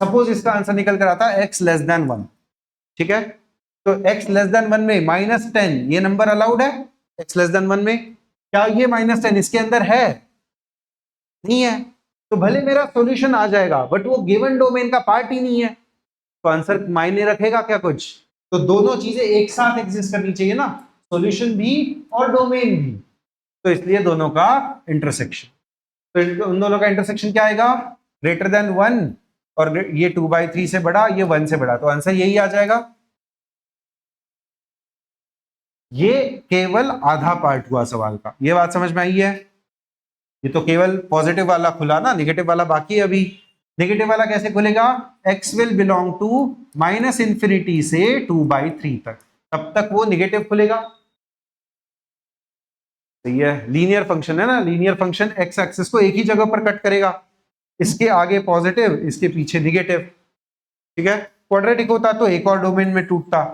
सपोज इसका आंसर निकल कर आता है x लेस देन 1, ठीक है, तो x लेस देन 1 में -10 ये नंबर अलाउड है? x लेस देन 1 में क्या ये -10 इसके अंदर है? नहीं है। तो भले मेरा सॉल्यूशन आ जाएगा बट वो गिवन डोमेन का पार्ट ही नहीं है, तो आंसर मायने रखेगा क्या कुछ? तो दोनों चीजें एक साथ एग्जिस्ट करनी चाहिए ना, सॉल्यूशन भी और डोमेन भी, तो इसलिए दोनों का इंटरसेक्शन। तो उन दोनों का इंटरसेक्शन क्या आएगा? ग्रेटर देन 1, और ये 2/3 से बड़ा, ये 1 से बड़ा, तो आंसर यही आ जाएगा। ये केवल आधा पार्ट हुआ सवाल का, ये बात समझ में आई है? ये तो केवल पॉजिटिव वाला खुला ना, नेगेटिव वाला बाकी है अभी। नेगेटिव वाला कैसे खुलेगा? x will belong to -minus infinity से 2/3 तक, तब तक वो नेगेटिव खुलेगा। तो ये लीनियर फंक्शन है ना, लीनियर फंक्शन x एक्सिस को एक ही जगह पर कट करेगा, इसके आगे पॉजिटिव, इसके पीछे नेगेटिव। ठीक है, क्वाड्रेटिक होता तो एक और डोमेन में टूटता,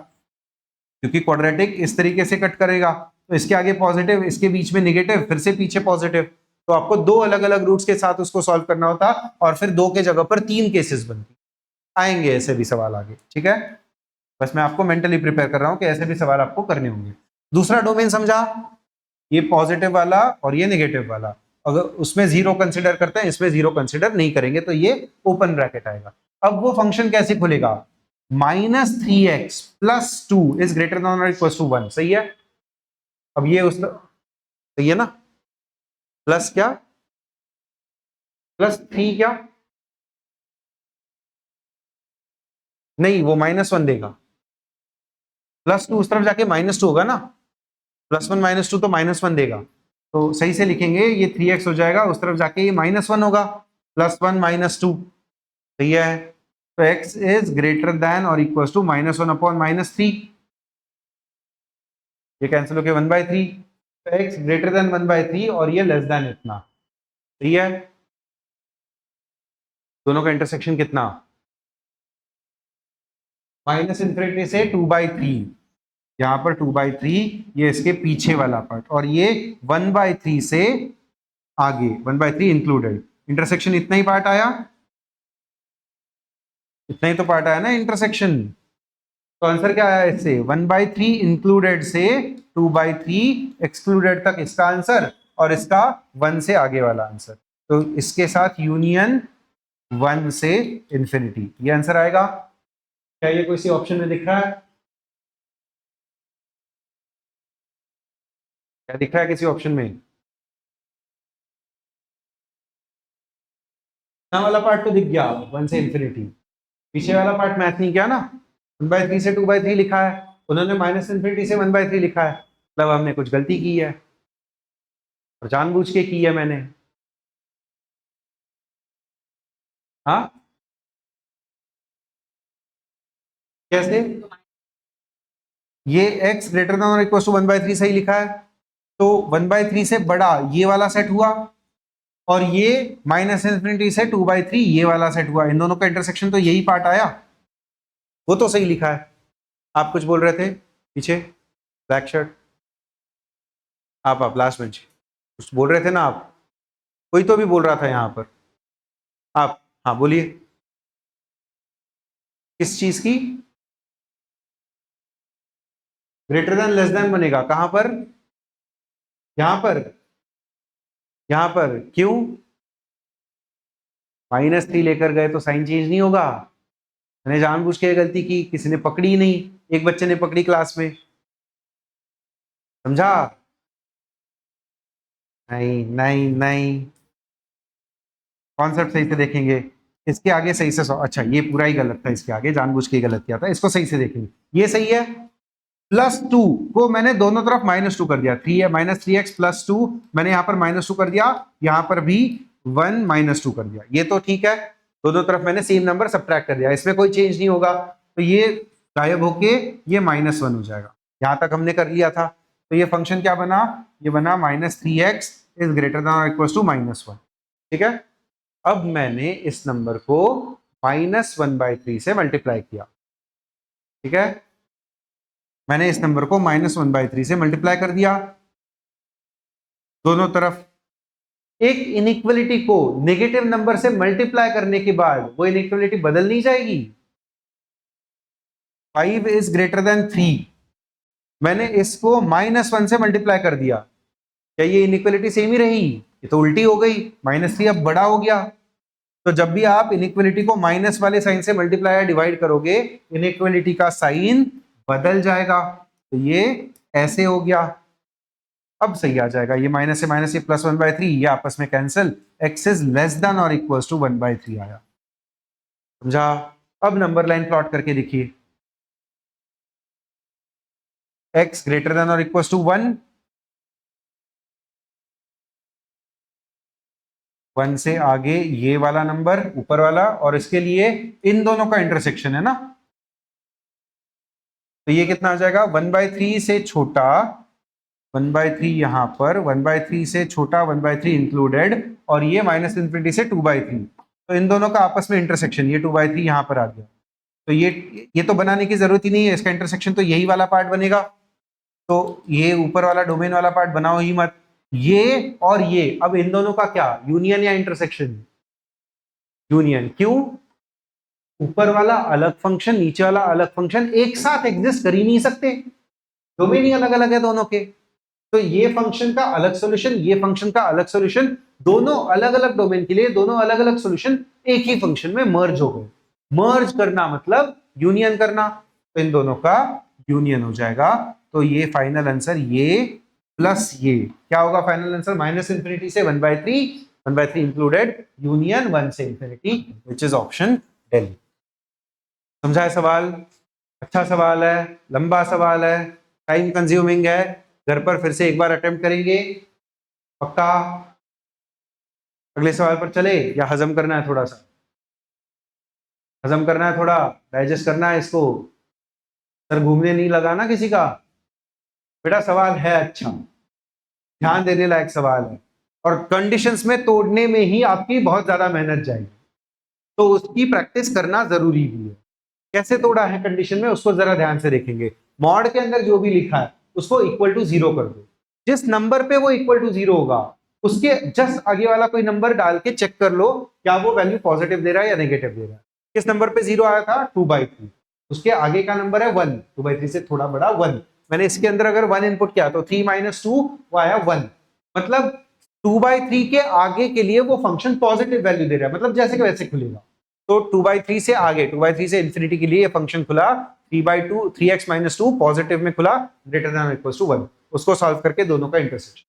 क्योंकि क्वाड्रेटिक इस तरीके से कट करेगा, तो इसके आगे पॉजिटिव, इसके बीच में नेगेटिव, फिर से पीछे पॉजिटिव, तो आपको दो अलग अलग रूट्स के साथ उसको सॉल्व करना होता, और फिर दो के जगह पर 3 केसेस बनती। आएंगे ऐसे भी सवाल आगे, ठीक है, बस मैं आपको मेंटली प्रिपेयर कर रहा हूं कि ऐसे भी सवाल आपको करने होंगे। दूसरा डोमेन समझा? ये पॉजिटिव वाला और ये नेगेटिव वाला, अगर उसमें 0 कंसिडर करते हैं, इसमें 0 कंसिडर नहीं करेंगे, तो ये ओपन ब्रैकेट आएगा। अब वो फंक्शन कैसे खुलेगा? -3x + 2 इज ग्रेटर देन और इक्वल टू 1, सही है? अब ये उस, सही है ना? प्लस क्या? +3 क्या? नहीं, वो -1 देगा, +2 उस तरफ जाके -2 होगा ना, +1 -2 तो -1 देगा, तो सही से लिखेंगे, ये 3x हो जाएगा, उस तरफ जाके ये -1 होगा, +1 - 2, सही है? तो x इज ग्रेटर देन और इक्वल टू -1/-3, ये कैंसिल होके 1/3, तो x ग्रेटर देन 1/3 और ये लेस देन इतना, सही है? दोनों का इंटरसेक्शन कितना? -इंफिनिटी से 2/3, यहां पर 2/3, ये इसके पीछे वाला पार्ट, और ये 1/3 से आगे, 1/3 इंक्लूडेड, इंटरसेक्शन इतना ही पार्ट आया, इतना ही तो पार्ट आया ना इंटरसेक्शन। तो आंसर क्या आया इससे? 1/3 इंक्लूडेड से 2/3 एक्सक्लूडेड तक इसका आंसर, और इसका 1 से आगे वाला आंसर, तो इसके साथ यूनियन 1 से इंफिनिटी, ये आंसर आएगा। क्या ये कोई सी ऑप्शन में दिख रहा है? क्या दिख रहा है किसी ऑप्शन में? वाला पार्ट तो दिख गया, 1 से इंफिनिटी, पीछे वाला पार्ट मैच नहीं किया ना, 1/3 से 2/3 लिखा है, उन्होंने -इंफिनिटी से 1/3 लिखा है, मतलब हमने कुछ गलती की है और जानबूझ के की है मैंने। हाँ, कैसे? ये x ग्रेटर देन और इक्वल टू 1/3 सही लिखा है, तो 1/3 से बड़ा ये वाला सेट हुआ, और ये -∞ से 2/3 ये वाला सेट हुआ, इन दोनों का इंटरसेक्शन तो यही पार्ट आया, वो तो सही लिखा है। आप कुछ बोल रहे थे पीछे, ब्लैक शर्ट, आप लास्ट बेंच कुछ बोल रहे थे ना आप, कोई तो भी बोल रहा था यहाँ पर, आप हाँ बोलिए, किस चीज की? ग्रेटर देन लेस देन बनेगा कहां पर? यहां पर, यहां पर क्यों? -3 लेकर गए तो साइन चेंज नहीं होगा। मैंने जानबूझ के गलती की, किसी ने पकड़ी ही नहीं, एक बच्चे ने पकड़ी क्लास में, समझा? नहीं नहीं नहीं, कॉन्सेप्ट सही से देखेंगे, इसके आगे सही से अच्छा ये पूरा ही गलत था, इसके आगे जानबूझ के गलत किया था, इसको सही से देखेंगे, ये सही है। +2 को मैंने दोनों तरफ -2 कर दिया, 3 है -3x +2, मैंने यहाँ पर -2 कर दिया, यहाँ पर भी 1 -2 कर दिया, ये तो ठीक है, दोनों तरफ मैंने सेम नंबर सब्ट्रैक्ट कर दिया, इसमें कोई चेंज नहीं होगा, तो ये गायब होके ये -1 हो जाएगा। यहां तक हमने कर लिया था, तो ये फंक्शन क्या बना? ये बना -3x इज ग्रेटर देन और इक्वल टू -1। ठीक है, अब मैंने इस नंबर को -1/3 से मल्टीप्लाई किया। ठीक है, मैंने इस नंबर को -1/3 से मल्टीप्लाई कर दिया दोनों तरफ। एक इनइक्वलिटी को नेगेटिव नंबर से मल्टीप्लाई करने के बाद वो इनइक्वलिटी बदल नहीं जाएगी। 5 इज ग्रेटर देन 3, मैंने इसको -1 से मल्टीप्लाई कर दिया, क्या ये इनइक्वलिटी सेम ही रही? ये तो उल्टी हो गई, -3 अब बड़ा हो गया। तो जब भी आप इनइक्वलिटी को माइनस वाले साइन से मल्टीप्लाई या डिवाइड करोगे, इनइक्वलिटी का साइन बदल जाएगा, तो ये ऐसे हो गया, अब सही आ जाएगा, ये माइनस से माइनस, ये +1/3, ये आपस में cancel, x is less than और इक्वल टू 1/3 आया, समझा? अब नंबर लाइन प्लॉट करके देखिए, x ग्रेटर देन और इक्वल टू 1, 1 से आगे ये वाला नंबर ऊपर वाला, और इसके लिए इन दोनों का इंटरसेक्शन है ना, तो ये कितना आ जाएगा? 1/3 से छोटा 1/3, यहां पर 1/3 से छोटा 1/3 इंक्लूडेड, और ये -∞ से 2/3, तो इन दोनों का आपस में इंटरसेक्शन, ये 2/3 यहां पर आ गया, तो ये तो बनाने की जरूरत ही नहीं है, इसका इंटरसेक्शन तो यही वाला पार्ट बनेगा, तो ये ऊपर वाला डोमेन वाला पार्ट बनाओ ही मत। ये और ये, अब इन दोनों का क्या यूनियन या इंटरसेक्शन? यूनियन, क्यों? ऊपर वाला अलग फंक्शन, नीचे वाला अलग फंक्शन एक साथ एग्जिस्ट कर ही नहीं सकते, डोमेन ही अलग अलग है दोनों के, तो ये फंक्शन का अलग सॉल्यूशन, ये फंक्शन का अलग सॉल्यूशन, दोनों अलग अलग डोमेन के लिए दोनों अलग अलग सॉल्यूशन एक ही फंक्शन में मर्ज हो गए। मर्ज करना मतलब यूनियन करना, तो इन दोनों का यूनियन हो जाएगा, तो ये फाइनल आंसर, ये प्लस ये क्या होगा? फाइनल आंसर -∞ से 1/3, 1/3 इंक्लूडेड, यूनियन 1 से infinity, which is option Delhi. समझा है सवाल? अच्छा सवाल है, लंबा सवाल है, टाइम कंज्यूमिंग है, घर पर फिर से एक बार अटेम्प्ट करेंगे पक्का? अगले सवाल पर चले, या हजम करना है? थोड़ा सा हजम करना है, थोड़ा डाइजेस्ट करना है इसको, सर घूमने नहीं लगा ना किसी का? बेटा सवाल है अच्छा, ध्यान देने लायक सवाल है, और कंडीशंस में तोड़ने में ही आपकी बहुत ज्यादा मेहनत जाएगी, तो उसकी प्रैक्टिस करना जरूरी भी है। कैसे तोड़ा है कंडीशन में, उसको जरा ध्यान से देखेंगे। मॉड के अंदर जो भी लिखा है उसको इक्वल टू 0 कर दो, जिस नंबर पे वो इक्वल टू 0 होगा उसके जस्ट आगे वाला कोई नंबर डाल के चेक कर लो क्या वो वैल्यू पॉजिटिव दे रहा है या नेगेटिव दे रहा है। किस नंबर पे 0 आया था? 2/3, उसके आगे का नंबर है 1, 2/3 से थोड़ा बड़ा 1, मैंने इसके अंदर अगर 1 इनपुट किया तो 3 - 2 वो आया 1, मतलब 2/3 के आगे के लिए वो फंक्शन पॉजिटिव वैल्यू दे रहा है, मतलब जैसे कि वैसे खुलेगा, तो 2/3 से आगे, 2/3 से इंफिनिटी के लिए ये फंक्शन खुला, 3/2 3x - 2 पॉजिटिव में खुला, ग्रेटर देन इक्वल टू 1, उसको सॉल्व करके दोनों का इंटरसेक्शन।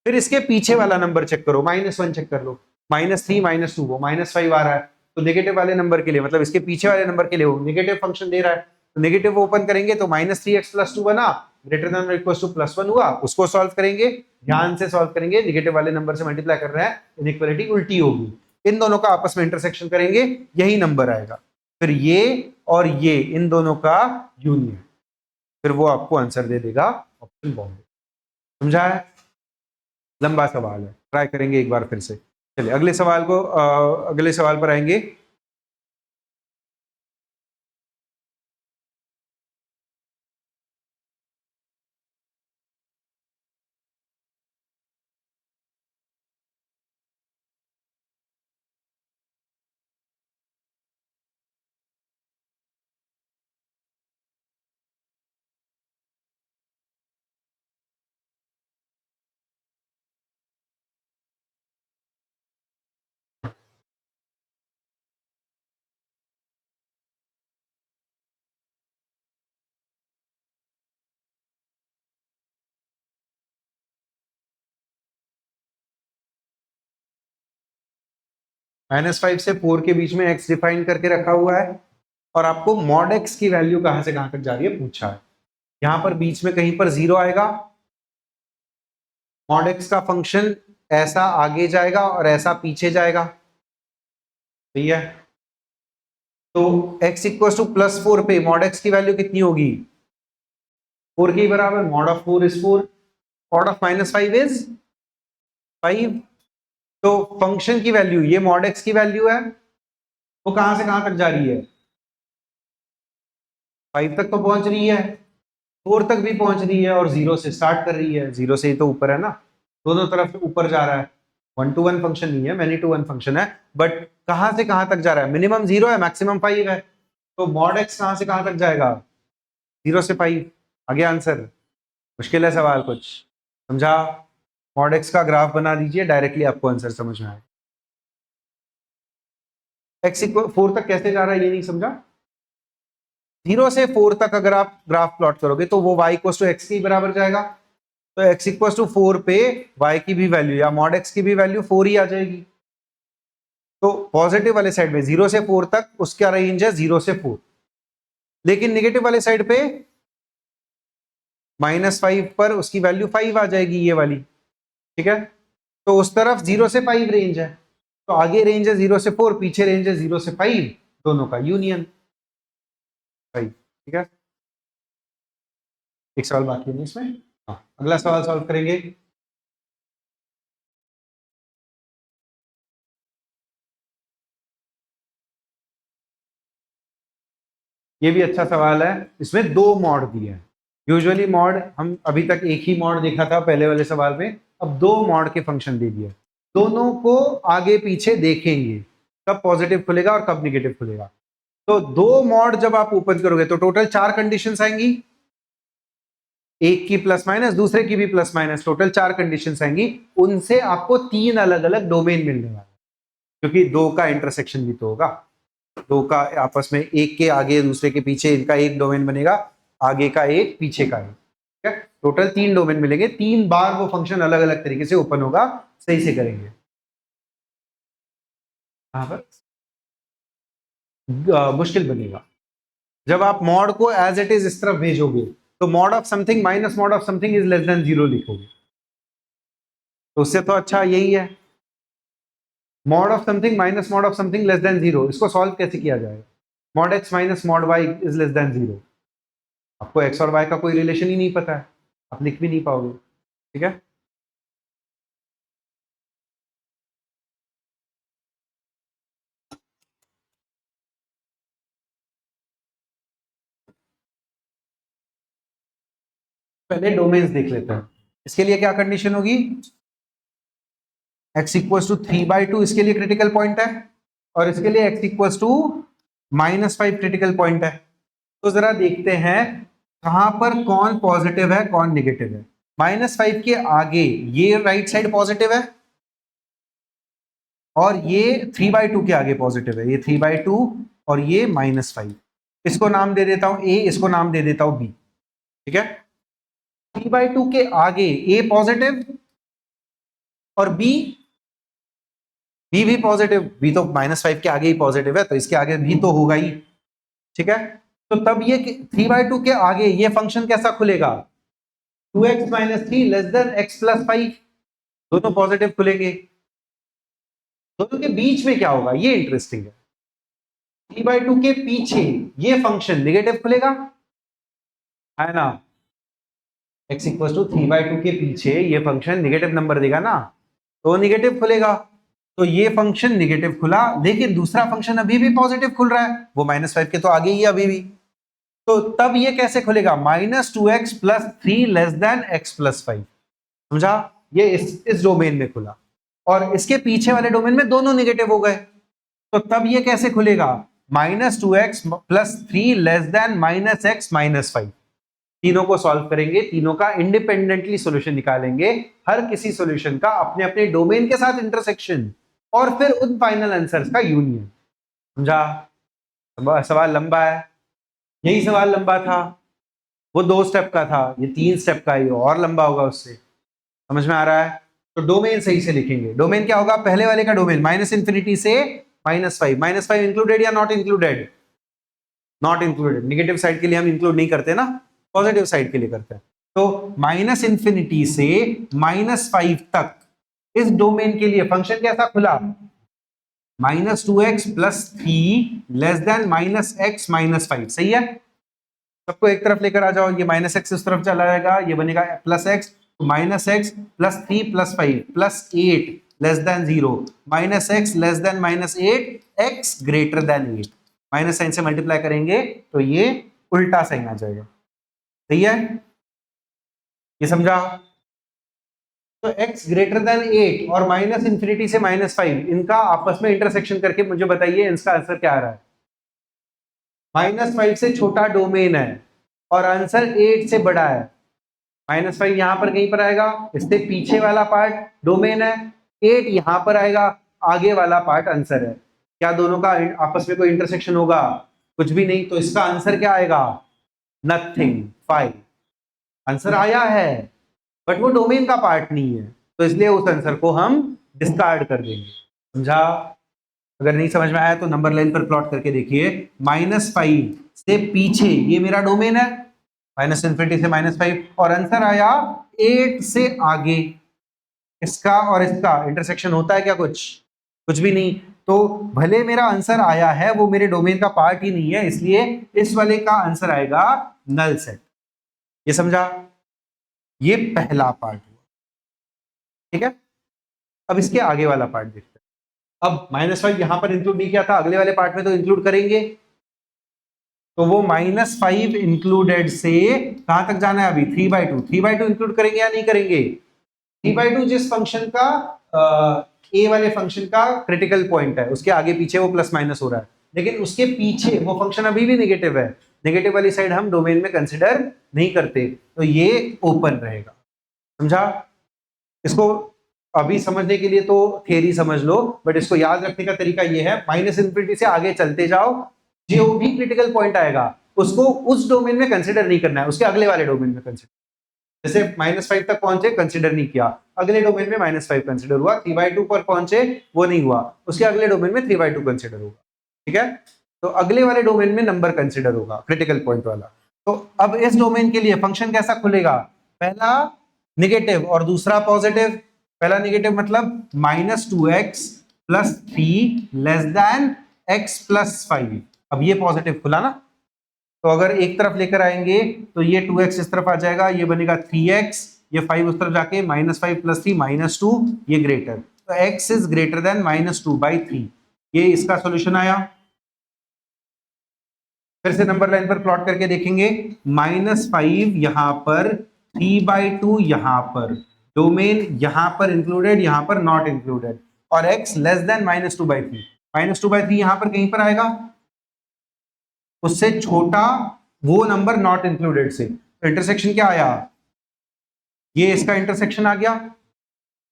फिर इसके पीछे वाला नंबर चेक करो, -1 चेक कर लो, -3 - 2 वो -5 आ रहा है, तो नेगेटिव वाले नंबर के लिए, मतलब इसके पीछे वाले नंबर के लिए वो नेगेटिव फंक्शन दे रहा है, तो नेगेटिव ओपन करेंगे तो -3x + 2 बना, ग्रेटर देन इक्वल टू +1 हुआ, उसको सॉल्व करेंगे, ध्यान से सॉल्व करेंगे, नेगेटिव वाले नंबर से मल्टीप्लाई कर रहे हैं, इनइक्वालिटी उल्टी होगी, इन दोनों का आपस में इंटरसेक्शन करेंगे, यही नंबर आएगा, फिर ये और ये इन दोनों का यूनियन, फिर वो आपको आंसर दे देगा ऑप्शन बॉम्बे। समझा है? लंबा सवाल है, ट्राई करेंगे एक बार फिर से। चलिए अगले सवाल पर आएंगे। -5 से 4 के बीच में x डिफाइन करके रखा हुआ है और आपको मॉड x की वैल्यू कहां से कहां तक जा रही है पूछा है। यहां पर बीच में कहीं पर 0 आएगा, मॉड x का फंक्शन ऐसा आगे जाएगा और ऐसा पीछे जाएगा, सही है। तो x इक्वल टू +4 पे मॉड x की वैल्यू कितनी होगी, 4 के बराबर। Mod of 4 is 4, mod of -5 is 5। तो फंक्शन की वैल्यू, ये मॉड x की वैल्यू है, वो कहां से कहां तक जा रही है, 5 तक तो पहुंच रही है, 4 तक भी पहुंच रही है और 0 से स्टार्ट कर रही है। 0 से ही तो ऊपर है ना, दोनों तरफ ऊपर जा रहा है। 1 to 1 फंक्शन नहीं है, मैनी टू वन फंक्शन है, बट कहां से कहां तक जा रहा है, मिनिमम 0 है, मैक्सिमम 5 है। तो मॉड x कहां से कहां तक जाएगा, 0 से 5। आगे आंसर, मुश्किल है सवाल कुछ, समझा। मॉड x का ग्राफ बना दीजिए, डायरेक्टली आपको आंसर समझ में आए। x इक्वल 4 तक कैसे जा रहा है ये नहीं समझा। 0 से 4 तक अगर आप ग्राफ प्लॉट करोगे तो वो y इक्वल टू x के बराबर जाएगा। तो x इक्वल टू 4 पे y की भी वैल्यू या मॉड x की भी वैल्यू 4 ही आ जाएगी। तो पॉजिटिव वाले साइड में 0 से 4 तक उसका रेंज है 0 से 4, लेकिन नेगेटिव वाले साइड पे -5 पर उसकी वैल्यू 5 आ जाएगी, ये वाली, ठीक है। तो उस तरफ 0 से 5 रेंज है, तो आगे रेंज है 0 से 4, पीछे रेंज है 0 से 5, दोनों का यूनियन 5, ठीक है। एक सवाल बाकी है इसमें, हाँ अगला सवाल सॉल्व करेंगे। ये भी अच्छा सवाल है, इसमें 2 मॉड दिए हैं। यूजुअली मॉड हम अभी तक एक ही मॉड देखा था पहले वाले सवाल में, अब 2 मॉड के फंक्शन दे दिए। दोनों को आगे पीछे देखेंगे, कब पॉजिटिव खुलेगा और कब निगेटिव खुलेगा। तो 2 मॉड जब आप ओपन करोगे तो टोटल 4 कंडीशंस आएंगी, एक की प्लस माइनस, दूसरे की भी प्लस माइनस, टोटल 4 कंडीशंस आएंगी। उनसे आपको 3 अलग अलग डोमेन मिलने वाले, क्योंकि 2 का इंटरसेक्शन भी तो होगा। 2 का आपस में, एक के आगे दूसरे के पीछे, इनका एक डोमेन बनेगा, आगे का एक पीछे का एक, ठीक है। टोटल 3 डोमेन मिलेंगे, 3 बार वो फंक्शन अलग अलग तरीके से ओपन होगा, सही से करेंगे। यहाँ पर मुश्किल बनेगा जब आप मॉड को एज इट इज इस तरफ भेजोगे, तो mod of something minus mod of something is less than 0 लिखोगे, तो उससे तो अच्छा यही है, mod of something minus mod of something less than 0। इसको सॉल्व कैसे किया जाएगा, mod x minus mod y is less than 0। आपको x और y का कोई रिलेशन ही नहीं पता है, आप लिख भी नहीं पाओगे, ठीक है। पहले डोमेन्स देख लेते हैं। इसके लिए क्या कंडीशन होगी, x इक्वल्स टू 3/2 इसके लिए क्रिटिकल पॉइंट है, और इसके लिए x equals to -5 critical point है। तो जरा देखते हैं कहां पर कौन पॉजिटिव है कौन निगेटिव है। -5 के आगे ये राइट साइड पॉजिटिव है, और ये 3/2 के आगे पॉजिटिव है, ये 3/2 और ये -5। इसको नाम दे देता हूं a, इसको नाम दे देता हूं b, ठीक है। 3/2 के आगे a पॉजिटिव और b भी पॉजिटिव, b तो -5 के आगे ही पॉजिटिव है, तो इसके आगे भी तो होगा ही, ठीक है। तो तब ये 3/2 के आगे ये फंक्शन कैसा खुलेगा, 2x - 3 लेस देन x + 5, दोनों पॉजिटिव खुलेंगे। दोनों के बीच में क्या होगा, ये इंटरेस्टिंग है, 3/2 के पीछे ये फंक्शन निगेटिव खुलेगा, है ना। x इक्वल टू 3/2 के पीछे ये फंक्शन निगेटिव नंबर देगा ना, तो निगेटिव खुलेगा। तो ये फंक्शन निगेटिव खुला, लेकिन दूसरा फंक्शन अभी भी पॉजिटिव खुल रहा है, वो -5 के तो आगे ही है अभी भी। तो तब ये कैसे खुलेगा? -2x + 3 less than x + 5। समझा? ये इस डोमेन में खुला, और इसके पीछे वाले डोमेन में दोनों निगेटिव हो गए। तो तब ये कैसे खुलेगा? -2x + 3 less than -x - 5। तीनों को सॉल्व करेंगे, तीनों का इंडिपेंडेंटली सॉल्यूशन निकालेंगे, हर किसी सॉल्यूशन का अपने अपने डोमेन के साथ इंटरसेक्शन, और फिर उन फाइनल आंसर्स का यूनियन। समझा? सवाल लंबा है, यही सवाल लंबा था, वो 2 स्टेप का था, ये 3 स्टेप का, ये और लंबा होगा उससे। समझ में आ रहा है? तो डोमेन सही से लिखेंगे। डोमेन क्या होगा? पहले वाले का डोमेन -∞ से -5। -5 इंक्लूडेड या not included? Not included. Negative side के लिए हम इंक्लूड नहीं करते ना, पॉजिटिव साइड के लिए करते हैं। तो -∞ से -5 तक इस डोमेन के लिए फंक्शन कैसा खुला? -2x + 3 less than -x - 5। सही है? सबको एक तरफ लेकर आ जाओ, ये -x इस तरफ चला जाएगा, ये बनेगा +x, तो -x + 3 + 5 + 8 less than 0, -x less than -8, x greater than 8। Minus sign से मल्टीप्लाई करेंगे तो ये उल्टा साइन आ जाएगा। सही है? ये समझा? तो x ग्रेटर देन 8 और -∞ से -5, इनका आपस में इंटरसेक्शन करके मुझे बताइए इसका आंसर क्या आ रहा है? -5 से छोटा डोमेन है और आंसर 8 से बड़ा है। -5 यहां पर कहीं पर आएगा, इससे पीछे वाला पार्ट डोमेन है, 8 यहां पर आएगा, आगे वाला पार्ट आंसर है। क्या दोनों का आपस में कोई इंटरसेक्शन होगा? कुछ भी नहीं। तो इसका आंसर क्या आएगा? नथिंग, 5। आंसर आया है, बट वो डोमेन का पार्ट नहीं है, तो इसलिए उस आंसर को हम डिस्कार्ड कर देंगे। समझा? अगर नहीं समझ में आया तो नंबर लाइन पर प्लॉट करके देखिए। -5 से पीछे ये मेरा डोमेन है, -∞ से -5, और आंसर आया 8 से आगे। इसका और इसका इंटरसेक्शन होता है क्या? कुछ भी नहीं। तो भले मेरा आंसर आया है, वो मेरे डोमेन का पार्ट ही नहीं है, इसलिए इस वाले का आंसर आएगा नल सेट। ये समझा? ये पहला पार्ट हुआ। ठीक है? अब इसके आगे वाला पार्ट देखते हैं। अब -5 यहां पर इंक्लूड नहीं किया था, अगले वाले पार्ट में तो इंक्लूड करेंगे। तो वो -5 इंक्लूडेड से कहां तक जाना है? अभी 3/2। 3/2 इंक्लूड करेंगे या नहीं करेंगे? 3/2 जिस फंक्शन का ए वाले फंक्शन का क्रिटिकल पॉइंट है, उसके आगे पीछे वो प्लस माइनस हो रहा है, लेकिन उसके पीछे वो फंक्शन अभी भी नेगेटिव है। नेगेटिव वाली साइड हम डोमेन में कंसिडर नहीं करते, तो ये ओपन रहेगा। समझा? इसको अभी समझने के लिए तो थियरी समझ लो, बट इसको याद रखने का तरीका ये है, -∞ से आगे चलते जाओ, जो भी क्रिटिकल पॉइंट आएगा उसको उस डोमेन में कंसिडर नहीं करना है, उसके अगले वाले डोमेन में कंसिडर। जैसे -5 तक पहुंचे, कंसिडर नहीं किया, अगले डोमेन में -5 कंसिडर हुआ, 3/2 पर पहुंचे, वो नहीं हुआ, उसके अगले डोमेन में 3/2 कंसिडर होगा। ठीक है? तो अगले वाले डोमेन में नंबर कंसिडर होगा, क्रिटिकल पॉइंट वाला। तो अब इस डोमेन के लिए फंक्शन कैसा खुलेगा? पहला निगेटिव और दूसरा पॉजिटिव। पहला निगेटिव मतलब -2x + 3 लेस देन x + 5। अब ये पॉजिटिव खुला ना, तो अगर एक तरफ लेकर आएंगे तो ये 2x इस तरफ आ जाएगा, ये बनेगा 3x, ये 5 उस तरफ जाके -5 + 3 -2, ये ग्रेटर, तो x इज ग्रेटर देन -2/3। ये इसका सॉल्यूशन आया। फिर से नंबर लाइन पर प्लॉट करके देखेंगे। -5 यहां पर, 3/2 यहां पर, डोमेन यहां पर इंक्लूडेड, यहां पर नॉट इंक्लूडेड, और x लेस देन -2/3। -2/3 यहां पर कहीं पर आएगा, उससे छोटा वो नंबर नॉट इंक्लूडेड से। तो इंटरसेक्शन क्या आया? ये इसका इंटरसेक्शन आ गया,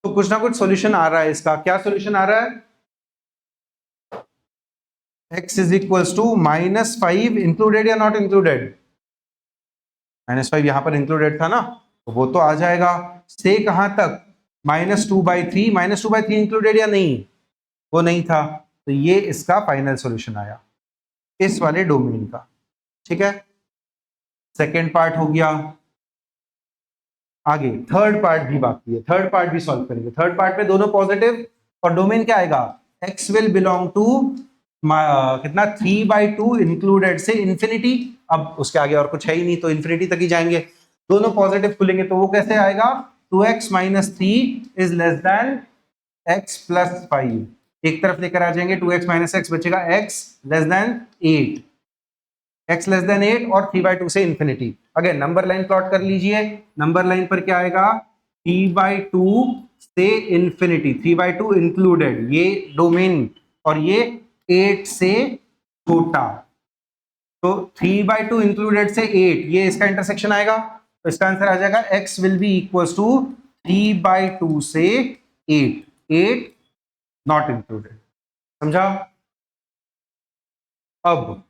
तो कुछ ना कुछ सॉल्यूशन आ रहा है इसका। क्या सॉल्यूशन आ रहा है? x is equals to -5 included या नॉट इंक्लूडेड? -5 यहां पर इंक्लूडेड था ना, तो वो तो आ जाएगा। से कहां तक? -2/3। -2/3 इंक्लूडेड या नहीं? वो नहीं था, तो ये इसका फाइनल सॉल्यूशन आया, इस वाले डोमेन का। ठीक है? सेकेंड पार्ट हो गया। आगे थर्ड पार्ट भी बाकी है, थर्ड पार्ट भी सॉल्व करेंगे। थर्ड पार्ट में दोनों पॉजिटिव, और डोमेन क्या आएगा? x विल बिलोंग टू कितना? 3/2 इंक्लूडेड से इन्फिनिटी। अब उसके आगे और कुछ है ही नहीं, तो इन्फिनिटी तक ही जाएंगे। दोनों पॉजिटिव खुलेंगे, तो वो कैसे आएगा? 2x - 3 is less than x plus 5, एक तरफ लेकर आ जाएंगे 2x माइनस एक्स, बचेगा x less than 8, x less than 8 और 3/2 से infinity. Again number line plot कर लीजिए, नंबर लाइन पर क्या आएगा 3/2 से इंफिनिटी, 3/2 इंक्लूडेड ये डोमेन और ये 8 से छोटा, तो 3/2 इंक्लूडेड से 8, ये इसका इंटरसेक्शन आएगा, तो इसका आंसर आ जाएगा x will be equal to 3/2 से 8, 8 नॉट इंक्लूडेड। समझा? अब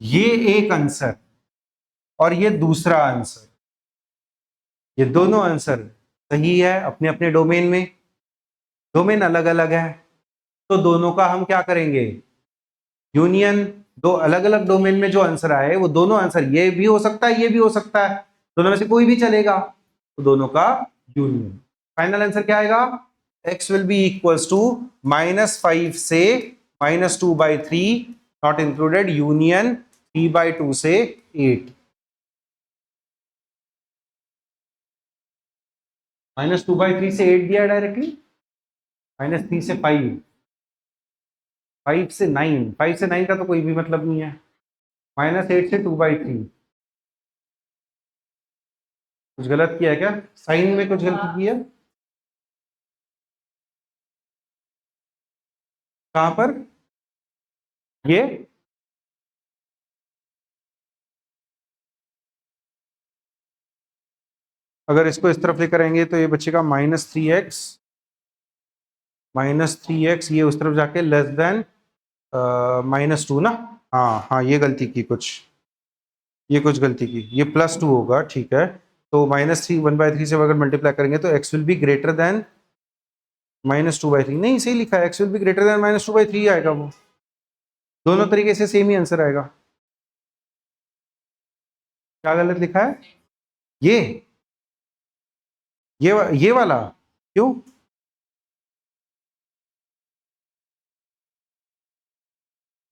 ये एक आंसर और ये दूसरा आंसर, ये दोनों आंसर सही है अपने अपने डोमेन में, डोमेन अलग अलग है, तो दोनों का हम क्या करेंगे यूनियन। दो अलग अलग डोमेन में जो आंसर आए वो दोनों आंसर, ये भी हो सकता है ये भी हो सकता है, दोनों में से कोई भी चलेगा, तो दोनों का यूनियन। फाइनल आंसर क्या आएगा, x will be equals to -5 से -2/3 नॉट इंक्लूडेड यूनियन 3/2 से 8, -2/3 से 8 दिया डायरेक्टली, -3 से 5, 5 से 9, 5 से 9 का तो कोई भी मतलब नहीं है, -8 से 2/3। कुछ गलत किया है क्या, साइन में कुछ गलती की है? कहां पर ये अगर इसको इस तरफ लेकर आएंगे तो ये बचेगा -3x, -3x, ये उस तरफ जाके लेस देन -2 ना, हाँ हाँ ये गलती की कुछ, ये कुछ गलती की, ये +2 होगा, ठीक है, तो -3 1/3 से अगर मल्टीप्लाई करेंगे तो x will B greater then -2/3, नहीं सही लिखा है, x will B greater then -2/3 आएगा, वो दोनों तरीके से सेम ही आंसर आएगा। क्या गलत लिखा है, ये ये वाला क्यों,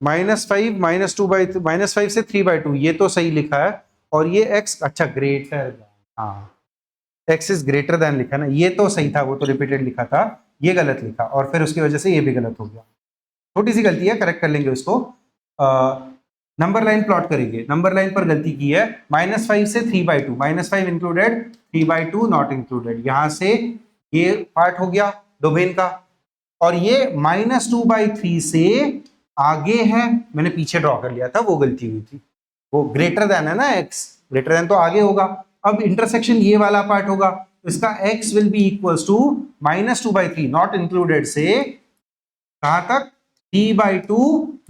-5 -5 से 3/2 ये तो सही लिखा है, और ये x अच्छा ग्रेटर, हाँ x इज ग्रेटर देन लिखा ना, ये तो सही था, वो तो रिपीटेड लिखा था, ये गलत लिखा और फिर उसकी वजह से ये भी गलत हो गया, छोटी सी गलती है, करेक्ट कर लेंगे उसको। नंबर लाइन प्लॉट करेंगे, नंबर लाइन पर गलती की है, -5 से 3/2, -5 इंक्लूडेड 3/2 नॉट इंक्लूडेड, यहां से ये पार्ट हो गया डोमेन का, और ये -2/3 से आगे है, मैंने पीछे ड्रॉ कर लिया था, वो गलती हुई थी, वो ग्रेटर देन है ना, x ग्रेटर देन तो आगे होगा, अब इंटरसेक्शन ये वाला पार्ट होगा, तो इसका x will be equals to -2/3 not included से कहां तक 3/2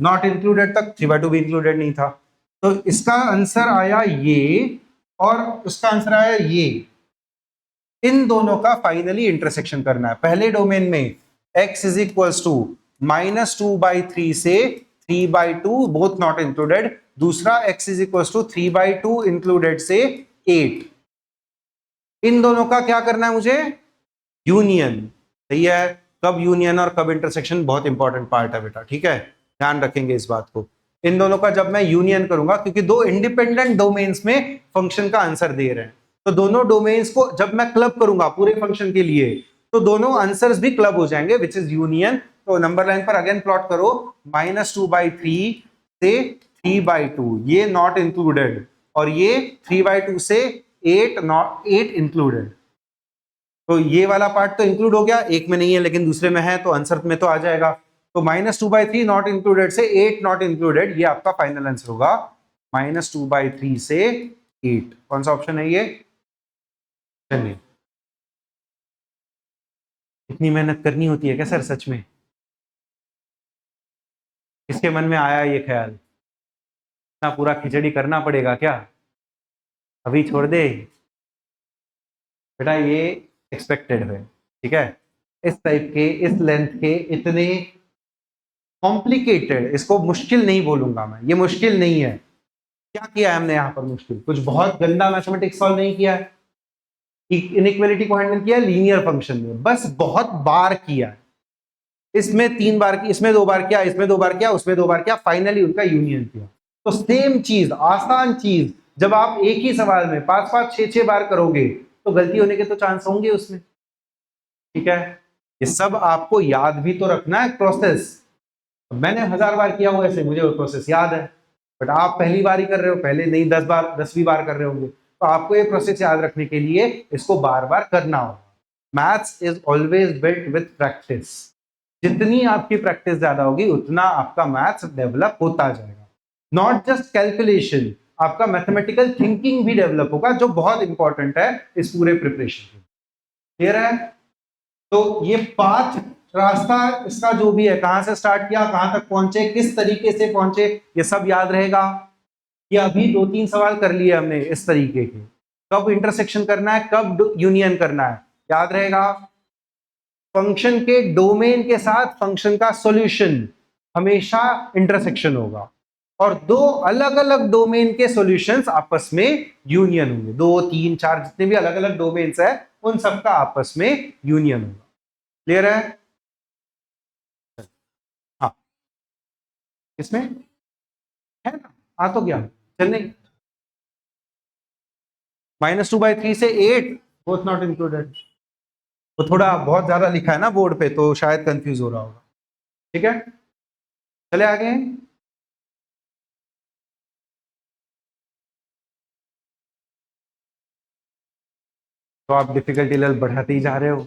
नॉट इंक्लूडेड तक, 3/2 भी इंक्लूडेड नहीं था, तो इसका आंसर आया ये और उसका आंसर आया ये, इन दोनों का फाइनली इंटरसेक्शन करना है। पहले डोमेन में x इज इक्वल्स टू -2/3 से 3/2 बोथ नॉट इंक्लूडेड, दूसरा x is equals to 3/2 included से 8, इन दोनों का क्या करना है मुझे, यूनियन। सही है, कब यूनियन और कब इंटरसेक्शन बहुत इंपॉर्टेंट पार्ट है बेटा, ठीक है, ध्यान रखेंगे इस बात को। इन दोनों का जब मैं यूनियन करूंगा, क्योंकि दो इंडिपेंडेंट डोमेन्स में फंक्शन का आंसर दे रहे हैं, तो दोनों डोमेन्स को जब मैं क्लब करूंगा पूरे फंक्शन के लिए, तो दोनों आंसर्स भी क्लब हो जाएंगे, विच इज यूनियन। तो नंबर लाइन पर अगेन प्लॉट करो, -2/3 से 3/2 ये नॉट इंक्लूडेड, और ये 3/2 से 8 इंक्लूडेड, तो ये वाला पार्ट तो इंक्लूड हो गया, एक में नहीं है लेकिन दूसरे में है, तो आंसर में तो आ जाएगा, तो -2/3 नॉट इंक्लूडेड से 8 नॉट इंक्लूडेड, ये आपका फाइनल आंसर होगा, -2/3 से 8। कौन सा ऑप्शन है ये, चलिए, इतनी मेहनत करनी होती है क्या सर सच में, किसके मन में आया ये ख्याल, इतना पूरा खिचड़ी करना पड़ेगा क्या, अभी छोड़ दे बेटा, ये एक्सपेक्टेड है, ठीक है, इस टाइप के इस लेंथ के इतने कॉम्प्लिकेटेड, इसको मुश्किल नहीं बोलूंगा मैं, ये मुश्किल नहीं है, क्या किया है हमने यहाँ पर मुश्किल, कुछ बहुत गंदा मैथमेटिक्स सॉल्व नहीं किया है, इनइक्वालिटी को हैंडल किया लीनियर फंक्शन में, बस बहुत बार किया, इसमें 3 बार की, इसमें 2 बार किया, इसमें 2 बार किया, उसमें 2 बार किया, फाइनली उनका यूनियन किया। तो सेम चीज, आसान चीज, जब आप एक ही सवाल में 5-5 6-6 बार करोगे तो गलती होने के तो चांस होंगे उसमें, ठीक है, ये सब आपको याद भी तो रखना है प्रोसेस। मैंने 1000 बार किया हुआ ऐसे, मुझे वो प्रोसेस याद है, बट आप पहली बार ही कर रहे हो, पहले नहीं 10 बार 10वीं बार कर रहे होंगे, तो आपको ये प्रोसेस याद रखने के लिए इसको बार बार करना होगा। Maths is always built with practice. जितनी आपकी प्रैक्टिस ज्यादा होगी उतना आपका मैथ्स डेवलप होता जाएगा। नॉट जस्ट कैलकुलेशन, आपका मैथमेटिकल थिंकिंग भी डेवलप होगा, जो बहुत इंपॉर्टेंट है इस पूरे प्रिपरेशन में। क्लियर है? तो ये पाथ, रास्ता इसका जो भी है, कहां से स्टार्ट किया, कहां तक पहुंचे, किस तरीके से पहुंचे, ये सब याद रहेगा। ये अभी 2-3 सवाल कर लिए हमने इस तरीके के। कब इंटरसेक्शन करना है, कब यूनियन करना है, याद रहेगा। फंक्शन के डोमेन के साथ फंक्शन का सॉल्यूशन हमेशा इंटरसेक्शन होगा, और दो अलग अलग डोमेन के सॉल्यूशंस आपस में यूनियन होंगे। 2, 3, 4 जितने भी अलग अलग डोमेन्स है, उन सबका आपस में यूनियन होगा। क्लियर है? हाँ, इसमें है ना, आ तो गया। चलने -2/3 से 8 बोथ नॉट इंक्लूडेड। वो थोड़ा बहुत ज्यादा लिखा है ना बोर्ड पे, तो शायद कंफ्यूज हो रहा होगा। ठीक है, चले आगे। तो आप डिफिकल्टी लेवल बढ़ाते ही जा रहे हो।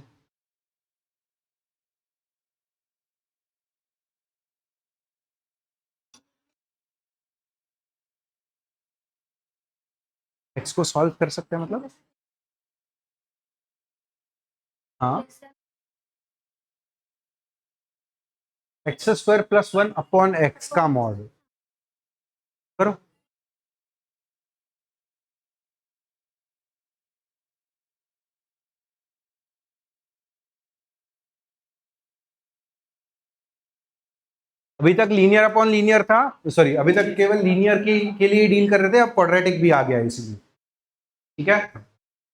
एक्स को सॉल्व कर सकते हैं मतलब? हाँ, x² + 1/x का मॉड करो। अभी तक लीनियर अपॉन लीनियर था, सॉरी, अभी तक केवल लीनियर के लिए डील कर रहे थे, अब क्वाड्रेटिक भी आ गया इसलिए। ठीक है,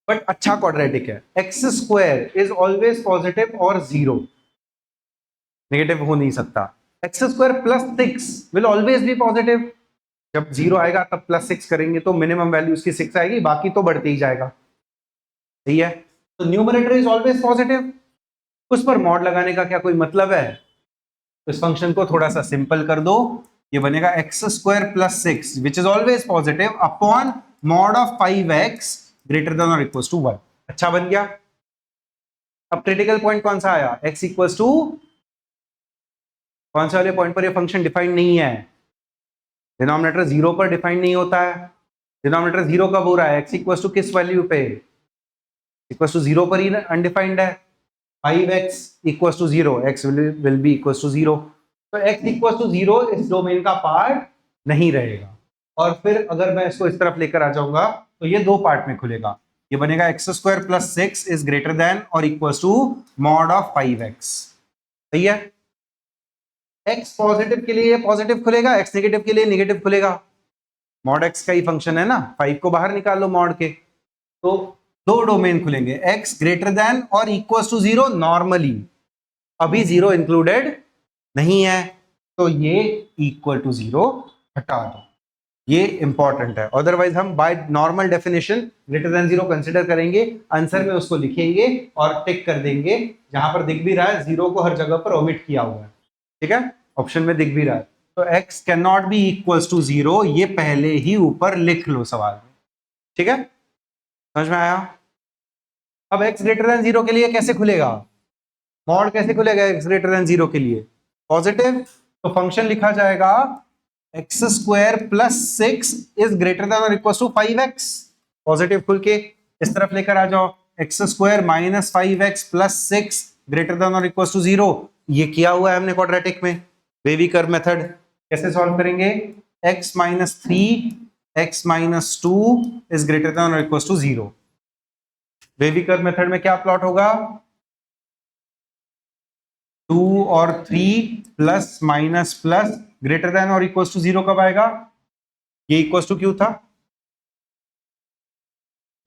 बट अच्छा क्वाड्रेटिक है। x² इज ऑलवेज पॉजिटिव और 0, नेगेटिव हो नहीं सकता। x² + 6 will always be positive. जब 0 आएगा तब +6 करेंगे तो मिनिमम वैल्यू उसकी 6 आएगी, बाकी तो बढ़ते ही जाएगा। सही है, तो न्यूमरेटर इज ऑलवेज पॉजिटिव। उस पर मॉड लगाने का क्या कोई मतलब है? तो इस फंक्शन को थोड़ा सा सिंपल कर दो, ये बनेगा x² + 6 which is always positive upon mod of 5x greater than और इक्वल टू 1। अच्छा बन गया। अब क्रिटिकल पॉइंट कौन सा आया? x इक्वल टू कौन से वाले पॉइंट पर ये फंक्शन डिफाइंड नहीं है? डिनोमिनेटर 0 पर डिफाइंड नहीं होता है। डिनोमिनेटर 0 कब हो रहा है? x इक्वल टू किस वैल्यू पे? इक्वल टू 0 पर ही अनडिफाइंड है। 5x equal to 0, x will be equal to 0। तो x इक्वल टू 0 इस डोमेन का पार्ट नहीं रहेगा। और फिर अगर मैं इसको इस तरफ लेकर आ जाऊंगा तो ये दो पार्ट में खुलेगा। ये बनेगा x² + 6 इज ग्रेटर देन और equal to mod of 5x। सही है, x पॉजिटिव के लिए पॉजिटिव खुलेगा, x नेगेटिव के लिए नेगेटिव खुलेगा। मॉड x का ही फंक्शन है ना, 5 को बाहर निकाल लो मॉड के, तो दो डोमेन खुलेंगे, x ग्रेटर देन और इक्वल टू 0 नॉर्मली। अभी 0 इंक्लूडेड नहीं है, तो ये इक्वल टू 0 हटा दो। ये इंपॉर्टेंट है, अदरवाइज हम by normal definition greater than 0 consider करेंगे, आंसर में उसको लिखेंगे और टिक कर देंगे। जहां पर दिख भी रहा है 0 को हर जगह पर ओमिट किया हुआ है। ठीक है, ऑप्शन में दिख भी रहा है। तो x can not be equal to 0, ये पहले ही ऊपर लिख लो सवाल में। ठीक है, समझ में आया? अब x ग्रेटर देन 0 के लिए कैसे खुलेगा? मॉड कैसे खुलेगा x ग्रेटर देन 0 के लिए? पॉजिटिव, तो फंक्शन लिखा जाएगा x² + 6 इज ग्रेटर देन और इक्वल टू 5x। पॉजिटिव खुल के इस तरफ लेकर आ जाओ, x² - 5x + 6 ग्रेटर देन और इक्वल टू 0। ये किया हुआ है हमने क्वाड्रेटिक में। वेवी कर्व मेथड कैसे सॉल्व करेंगे? x - 3 x - 2 is greater than और equal to 0। Wavy curve method में क्या प्लॉट होगा? 2 और 3 plus minus plus greater than और इक्वल टू 0 कब आएगा? ये इक्वल टू क्यों था?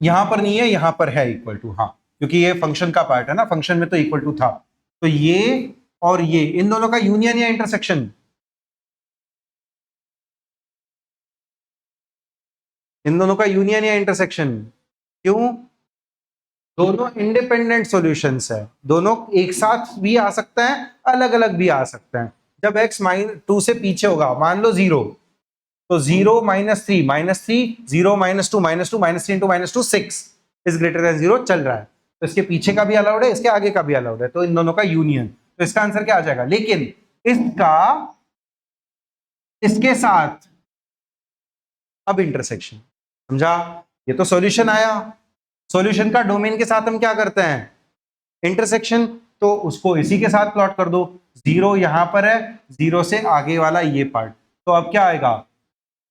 यहां पर नहीं है, यहां पर है इक्वल टू, हाँ, क्योंकि ये फंक्शन का पार्ट है ना, फंक्शन में तो इक्वल टू था। तो ये और ये इन दोनों का यूनियन या इंटरसेक्शन? इन दोनों का यूनियन या इंटरसेक्शन? क्यों? दोनों इंडिपेंडेंट सॉल्यूशंस है, दोनों एक साथ भी आ सकते हैं, अलग अलग भी आ सकते हैं। जब x -2 से पीछे होगा, मान लो 0, तो 0 -3 0 -2 -2 -3 इंटू -2 6 इज ग्रेटर देन 0 चल रहा है। तो इसके पीछे का भी अलाउड है, इसके आगे का भी अलाउड है, तो इन दोनों का यूनियन। तो इसका आंसर क्या आ जाएगा? लेकिन इसका इसके साथ अब इंटरसेक्शन, समझा? ये तो सॉल्यूशन आया, सॉल्यूशन का डोमेन के साथ हम क्या करते हैं? इंटरसेक्शन। तो उसको इसी के साथ प्लॉट कर दो। 0 यहां पर है, 0 से आगे वाला ये पार्ट, तो अब क्या आएगा?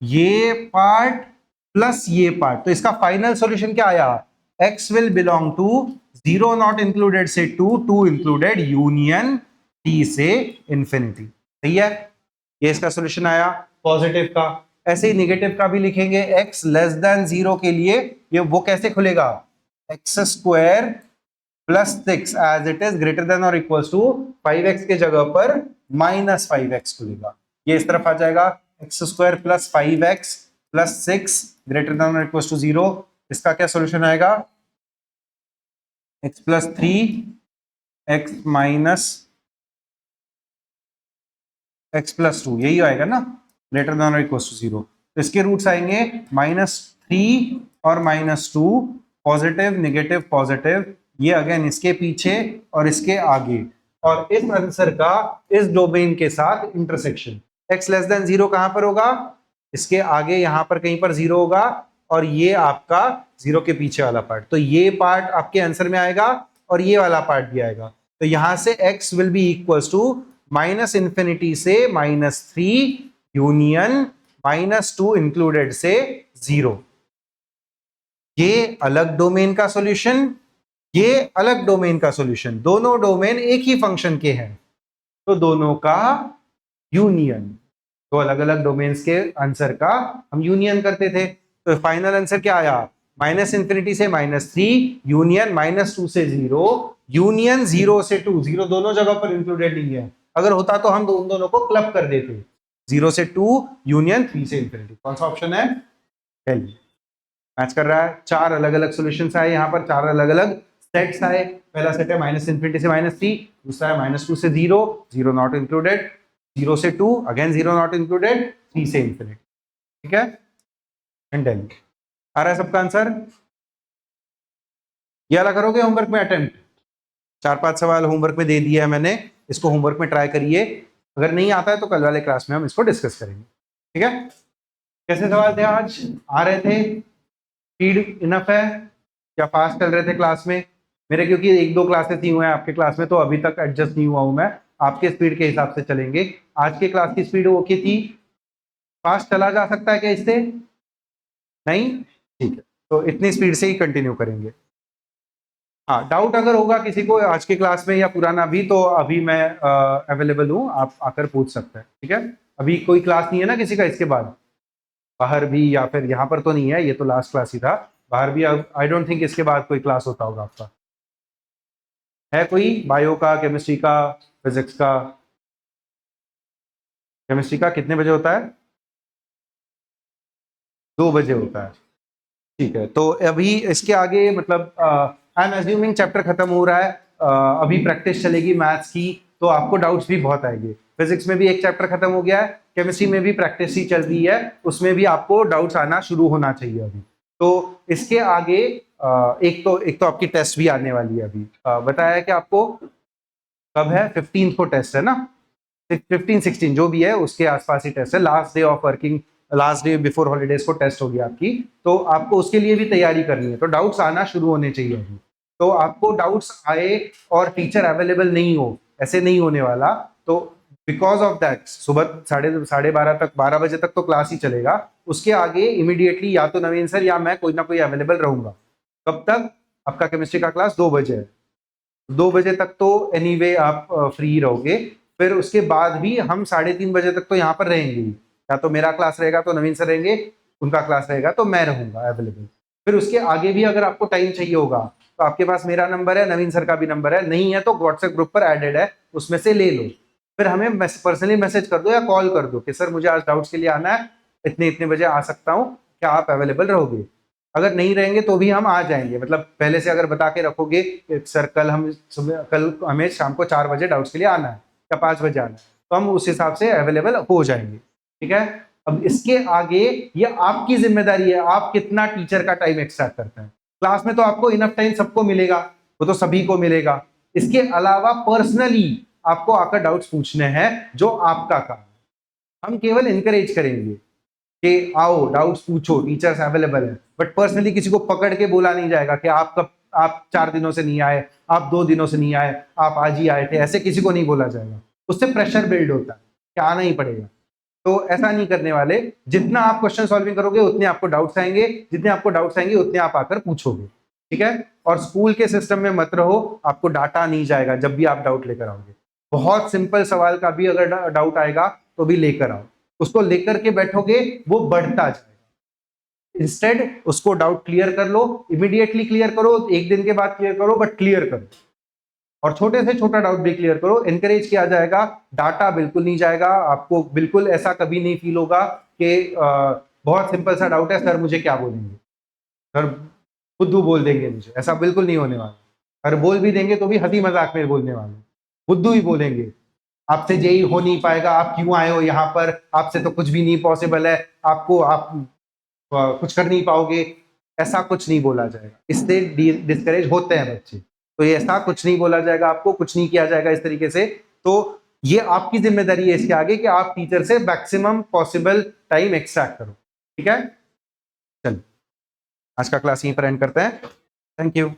ये पार्ट प्लस ये पार्ट। तो इसका फाइनल सॉल्यूशन क्या आया? x will belong to 0 not included से 2 इंक्लूडेड यूनियन t से इंफिनिटी। सही है, ये इसका सॉल्यूशन आया पॉजिटिव का। ऐसे ही निगेटिव का भी लिखेंगे, x लेस देन 0 के लिए ये वो कैसे खुलेगा? X square plus 6 as it is greater than और इक्वल टू 5x के जगह पर -5x खुलेगा। ये इस तरफ आ जाएगा, x square plus 5x plus 6 greater than और इक्वल टू 0। इसका क्या सॉल्यूशन आएगा? x plus 3 x minus x plus 2, यही आएगा ना, ग्रेटर देन और इक्वल टू 0। तो इसके रूट्स आएंगे -3 और -2, पॉजिटिव नेगेटिव पॉजिटिव, ये अगेन इसके पीछे और इसके आगे, और इस आंसर का इस डोमेन के साथ इंटरसेक्शन। x लेस देन 0 कहां पर होगा? इसके आगे यहां पर कहीं पर 0 होगा, और ये आपका 0 के पीछे वाला पार्ट। तो ये पार्ट आपके आंसर में आएगा और ये वाला पार्ट भी आएगा। तो यहां से x will be equals to -minus infinity से -3 यूनियन -2 इंक्लूडेड से 0। ये अलग डोमेन का सॉल्यूशन, ये अलग डोमेन का सॉल्यूशन, दोनों डोमेन एक ही फंक्शन के हैं, तो दोनों का यूनियन। तो अलग अलग डोमेन्स के आंसर का हम यूनियन करते थे। तो फाइनल आंसर क्या आया? -इंफिनिटी से -3 यूनियन -2 से 0 यूनियन 0 से 2। 0 दोनों जगह पर इंक्लूडेड नहीं है, अगर होता तो हम उन दोनों को क्लब कर देते। 0 से 2 यूनियन 3 से इंफिनिटी। कौन सा ऑप्शन है? मैच कर रहा है। 4 अलग अलग सॉल्यूशंस आए यहाँ पर, 4 अलग अलग सेट्स आए। पहला सेट है -इंफिनिटी से -3, दूसरा है -2 से 0 0 नॉट इंक्लूडेड, 0 से 2 अगेन 0 नॉट इंक्लूडेड, 3 से इंफिनिटी। ठीक है, एंड देन आ रहा है सबका आंसर। ये वाला करोगे होमवर्क में अटेम्प्ट? 4-5 सवाल होमवर्क में दे दिया है मैंने, इसको होमवर्क में ट्राई करिए। अगर नहीं आता है तो कल वाले क्लास में हम इसको डिस्कस करेंगे। ठीक है, कैसे सवाल थे आज? आ रहे थे? स्पीड इनफ है? क्या फास्ट चल रहे थे क्लास में? मेरे क्योंकि 1-2 क्लासेस ही हुए हैं आपके क्लास में, तो अभी तक एडजस्ट नहीं हुआ हूं मैं। आपके स्पीड के हिसाब से चलेंगे। आज के क्लास की स्पीड ओके थी? फास्ट चला जा सकता है क्या इससे? नहीं? ठीक है, तो इतनी स्पीड से ही कंटिन्यू करेंगे। हाँ, डाउट अगर होगा किसी को आज के क्लास में या पुराना भी, तो अभी मैं अवेलेबल हूँ, आप आकर पूछ सकते हैं। ठीक है, अभी कोई क्लास नहीं है ना किसी का इसके बाद, बाहर भी, या फिर यहाँ पर तो नहीं है, ये तो लास्ट क्लास ही था। बाहर भी आई डोंट थिंक इसके बाद कोई क्लास होता होगा आपका। है कोई बायो का, केमिस्ट्री का, फिजिक्स का? केमिस्ट्री का कितने बजे होता है? 2 बजे होता है। ठीक है, तो अभी इसके आगे मतलब आई एम एज्यूमिंग चैप्टर खत्म हो रहा है, अभी प्रैक्टिस चलेगी मैथ्स की, तो आपको डाउट्स भी बहुत आएंगे। फिजिक्स में भी एक चैप्टर खत्म हो गया है, केमिस्ट्री में भी प्रैक्टिस ही चल रही है, उसमें भी आपको डाउट्स आना शुरू होना चाहिए अभी। तो इसके आगे एक तो आपकी टेस्ट भी आने वाली है अभी। बताया है कि आपको कब है? 15 को टेस्ट है ना, 15-16 जो भी है उसके आसपास ही टेस्ट है। Last day of working, last day before holidays को टेस्ट होगी आपकी, तो आपको उसके लिए भी तैयारी करनी है। तो डाउट्स आना शुरू होने चाहिए अभी। तो आपको डाउट्स आए और टीचर अवेलेबल नहीं हो, ऐसे नहीं होने वाला। तो बिकॉज ऑफ दैट सुबह 12:30 तक, 12 बजे तक तो क्लास ही चलेगा। उसके आगे इमीडिएटली या तो नवीन सर या मैं कोई ना कोई अवेलेबल रहूंगा। कब तक? आपका केमिस्ट्री का क्लास 2 बजे है, 2 बजे तक तो एनीवे आप फ्री रहोगे। फिर उसके बाद भी हम 3:30 बजे तक तो यहाँ पर रहेंगे ही। या तो मेरा क्लास रहेगा तो नवीन सर रहेंगे, उनका क्लास रहेगा तो मैं रहूंगा अवेलेबल। फिर उसके आगे भी अगर आपको टाइम चाहिए होगा तो आपके पास मेरा नंबर है, नवीन सर का भी नंबर है, नहीं है तो व्हाट्सएप ग्रुप पर एडेड है, उसमें से ले लो। फिर हमें पर्सनली मैसेज कर दो या कॉल कर दो कि सर मुझे आज डाउट्स के लिए आना है, इतने इतने बजे आ सकता हूँ, क्या आप अवेलेबल रहोगे? अगर नहीं रहेंगे तो भी हम आ जाएंगे, मतलब पहले से अगर बता के रखोगे कि सर कल हमें शाम को 4 बजे डाउट्स के लिए आना है या 5 बजे आना है, तो हम उस हिसाब से अवेलेबल हो जाएंगे। ठीक है, अब इसके आगे ये आपकी जिम्मेदारी है, आप कितना टीचर का टाइम एक्सट्रैक्ट करते हैं। क्लास में तो आपको इनफ टाइम सबको मिलेगा, वो तो सभी को मिलेगा। इसके अलावा पर्सनली आपको आकर डाउट्स पूछने हैं, जो आपका काम है। हम केवल इनकरेज करेंगे कि आओ डाउट्स पूछो, टीचर्स अवेलेबल है, बट पर्सनली किसी को पकड़ के बोला नहीं जाएगा कि आप 4 दिनों से नहीं आए, आप 2 दिनों से नहीं आए, आप आज ही आए थे, ऐसे किसी को नहीं बोला जाएगा। उससे प्रेशर बिल्ड होता है कि आना ही पड़ेगा। तो ऐसा नहीं करने वाले, जितना आप क्वेश्चन सॉल्विंग करोगे उतने आपको डाउट्स आएंगे, जितने आपको डाउट्स आएंगे उतने आप आकर पूछोगे। ठीक है, और स्कूल के सिस्टम में मत रहो, आपको डाटा नहीं जाएगा जब भी आप डाउट लेकर आओगे। बहुत सिंपल सवाल का भी अगर डाउट आएगा तो भी लेकर आओ, उसको लेकर के बैठोगे वो बढ़ता जाएगा। इंस्टेड उसको डाउट क्लियर कर लो, इमीडिएटली क्लियर करो, 1 दिन के बाद क्लियर करो, बट क्लियर करो, और छोटे से छोटा डाउट भी क्लियर करो। एनकरेज किया जाएगा, डाटा बिल्कुल नहीं जाएगा। आपको बिल्कुल ऐसा कभी नहीं फील होगा कि बहुत सिंपल सा डाउट है सर मुझे क्या बोलेंगे, सर बुद्धू बोल देंगे मुझे, ऐसा बिल्कुल नहीं होने वाला। अगर बोल भी देंगे तो भी हंसी मजाक में बोलने वाले, बुद्धू ही बोलेंगे, आपसे जेई हो नहीं पाएगा, आप क्यों आए हो यहाँ पर, आपसे तो कुछ भी नहीं पॉसिबल है, आप कुछ कर नहीं पाओगे, ऐसा कुछ नहीं बोला जाएगा। इससे डिस्करेज होते हैं बच्चे, तो ये ऐसा कुछ नहीं बोला जाएगा, आपको कुछ नहीं किया जाएगा इस तरीके से। तो ये आपकी जिम्मेदारी है इसके आगे कि आप टीचर से मैक्सिमम पॉसिबल टाइम एक्सट्रैक्ट करो। ठीक है, चलो आज का क्लास यहीं पर एंड करते हैं। Thank you.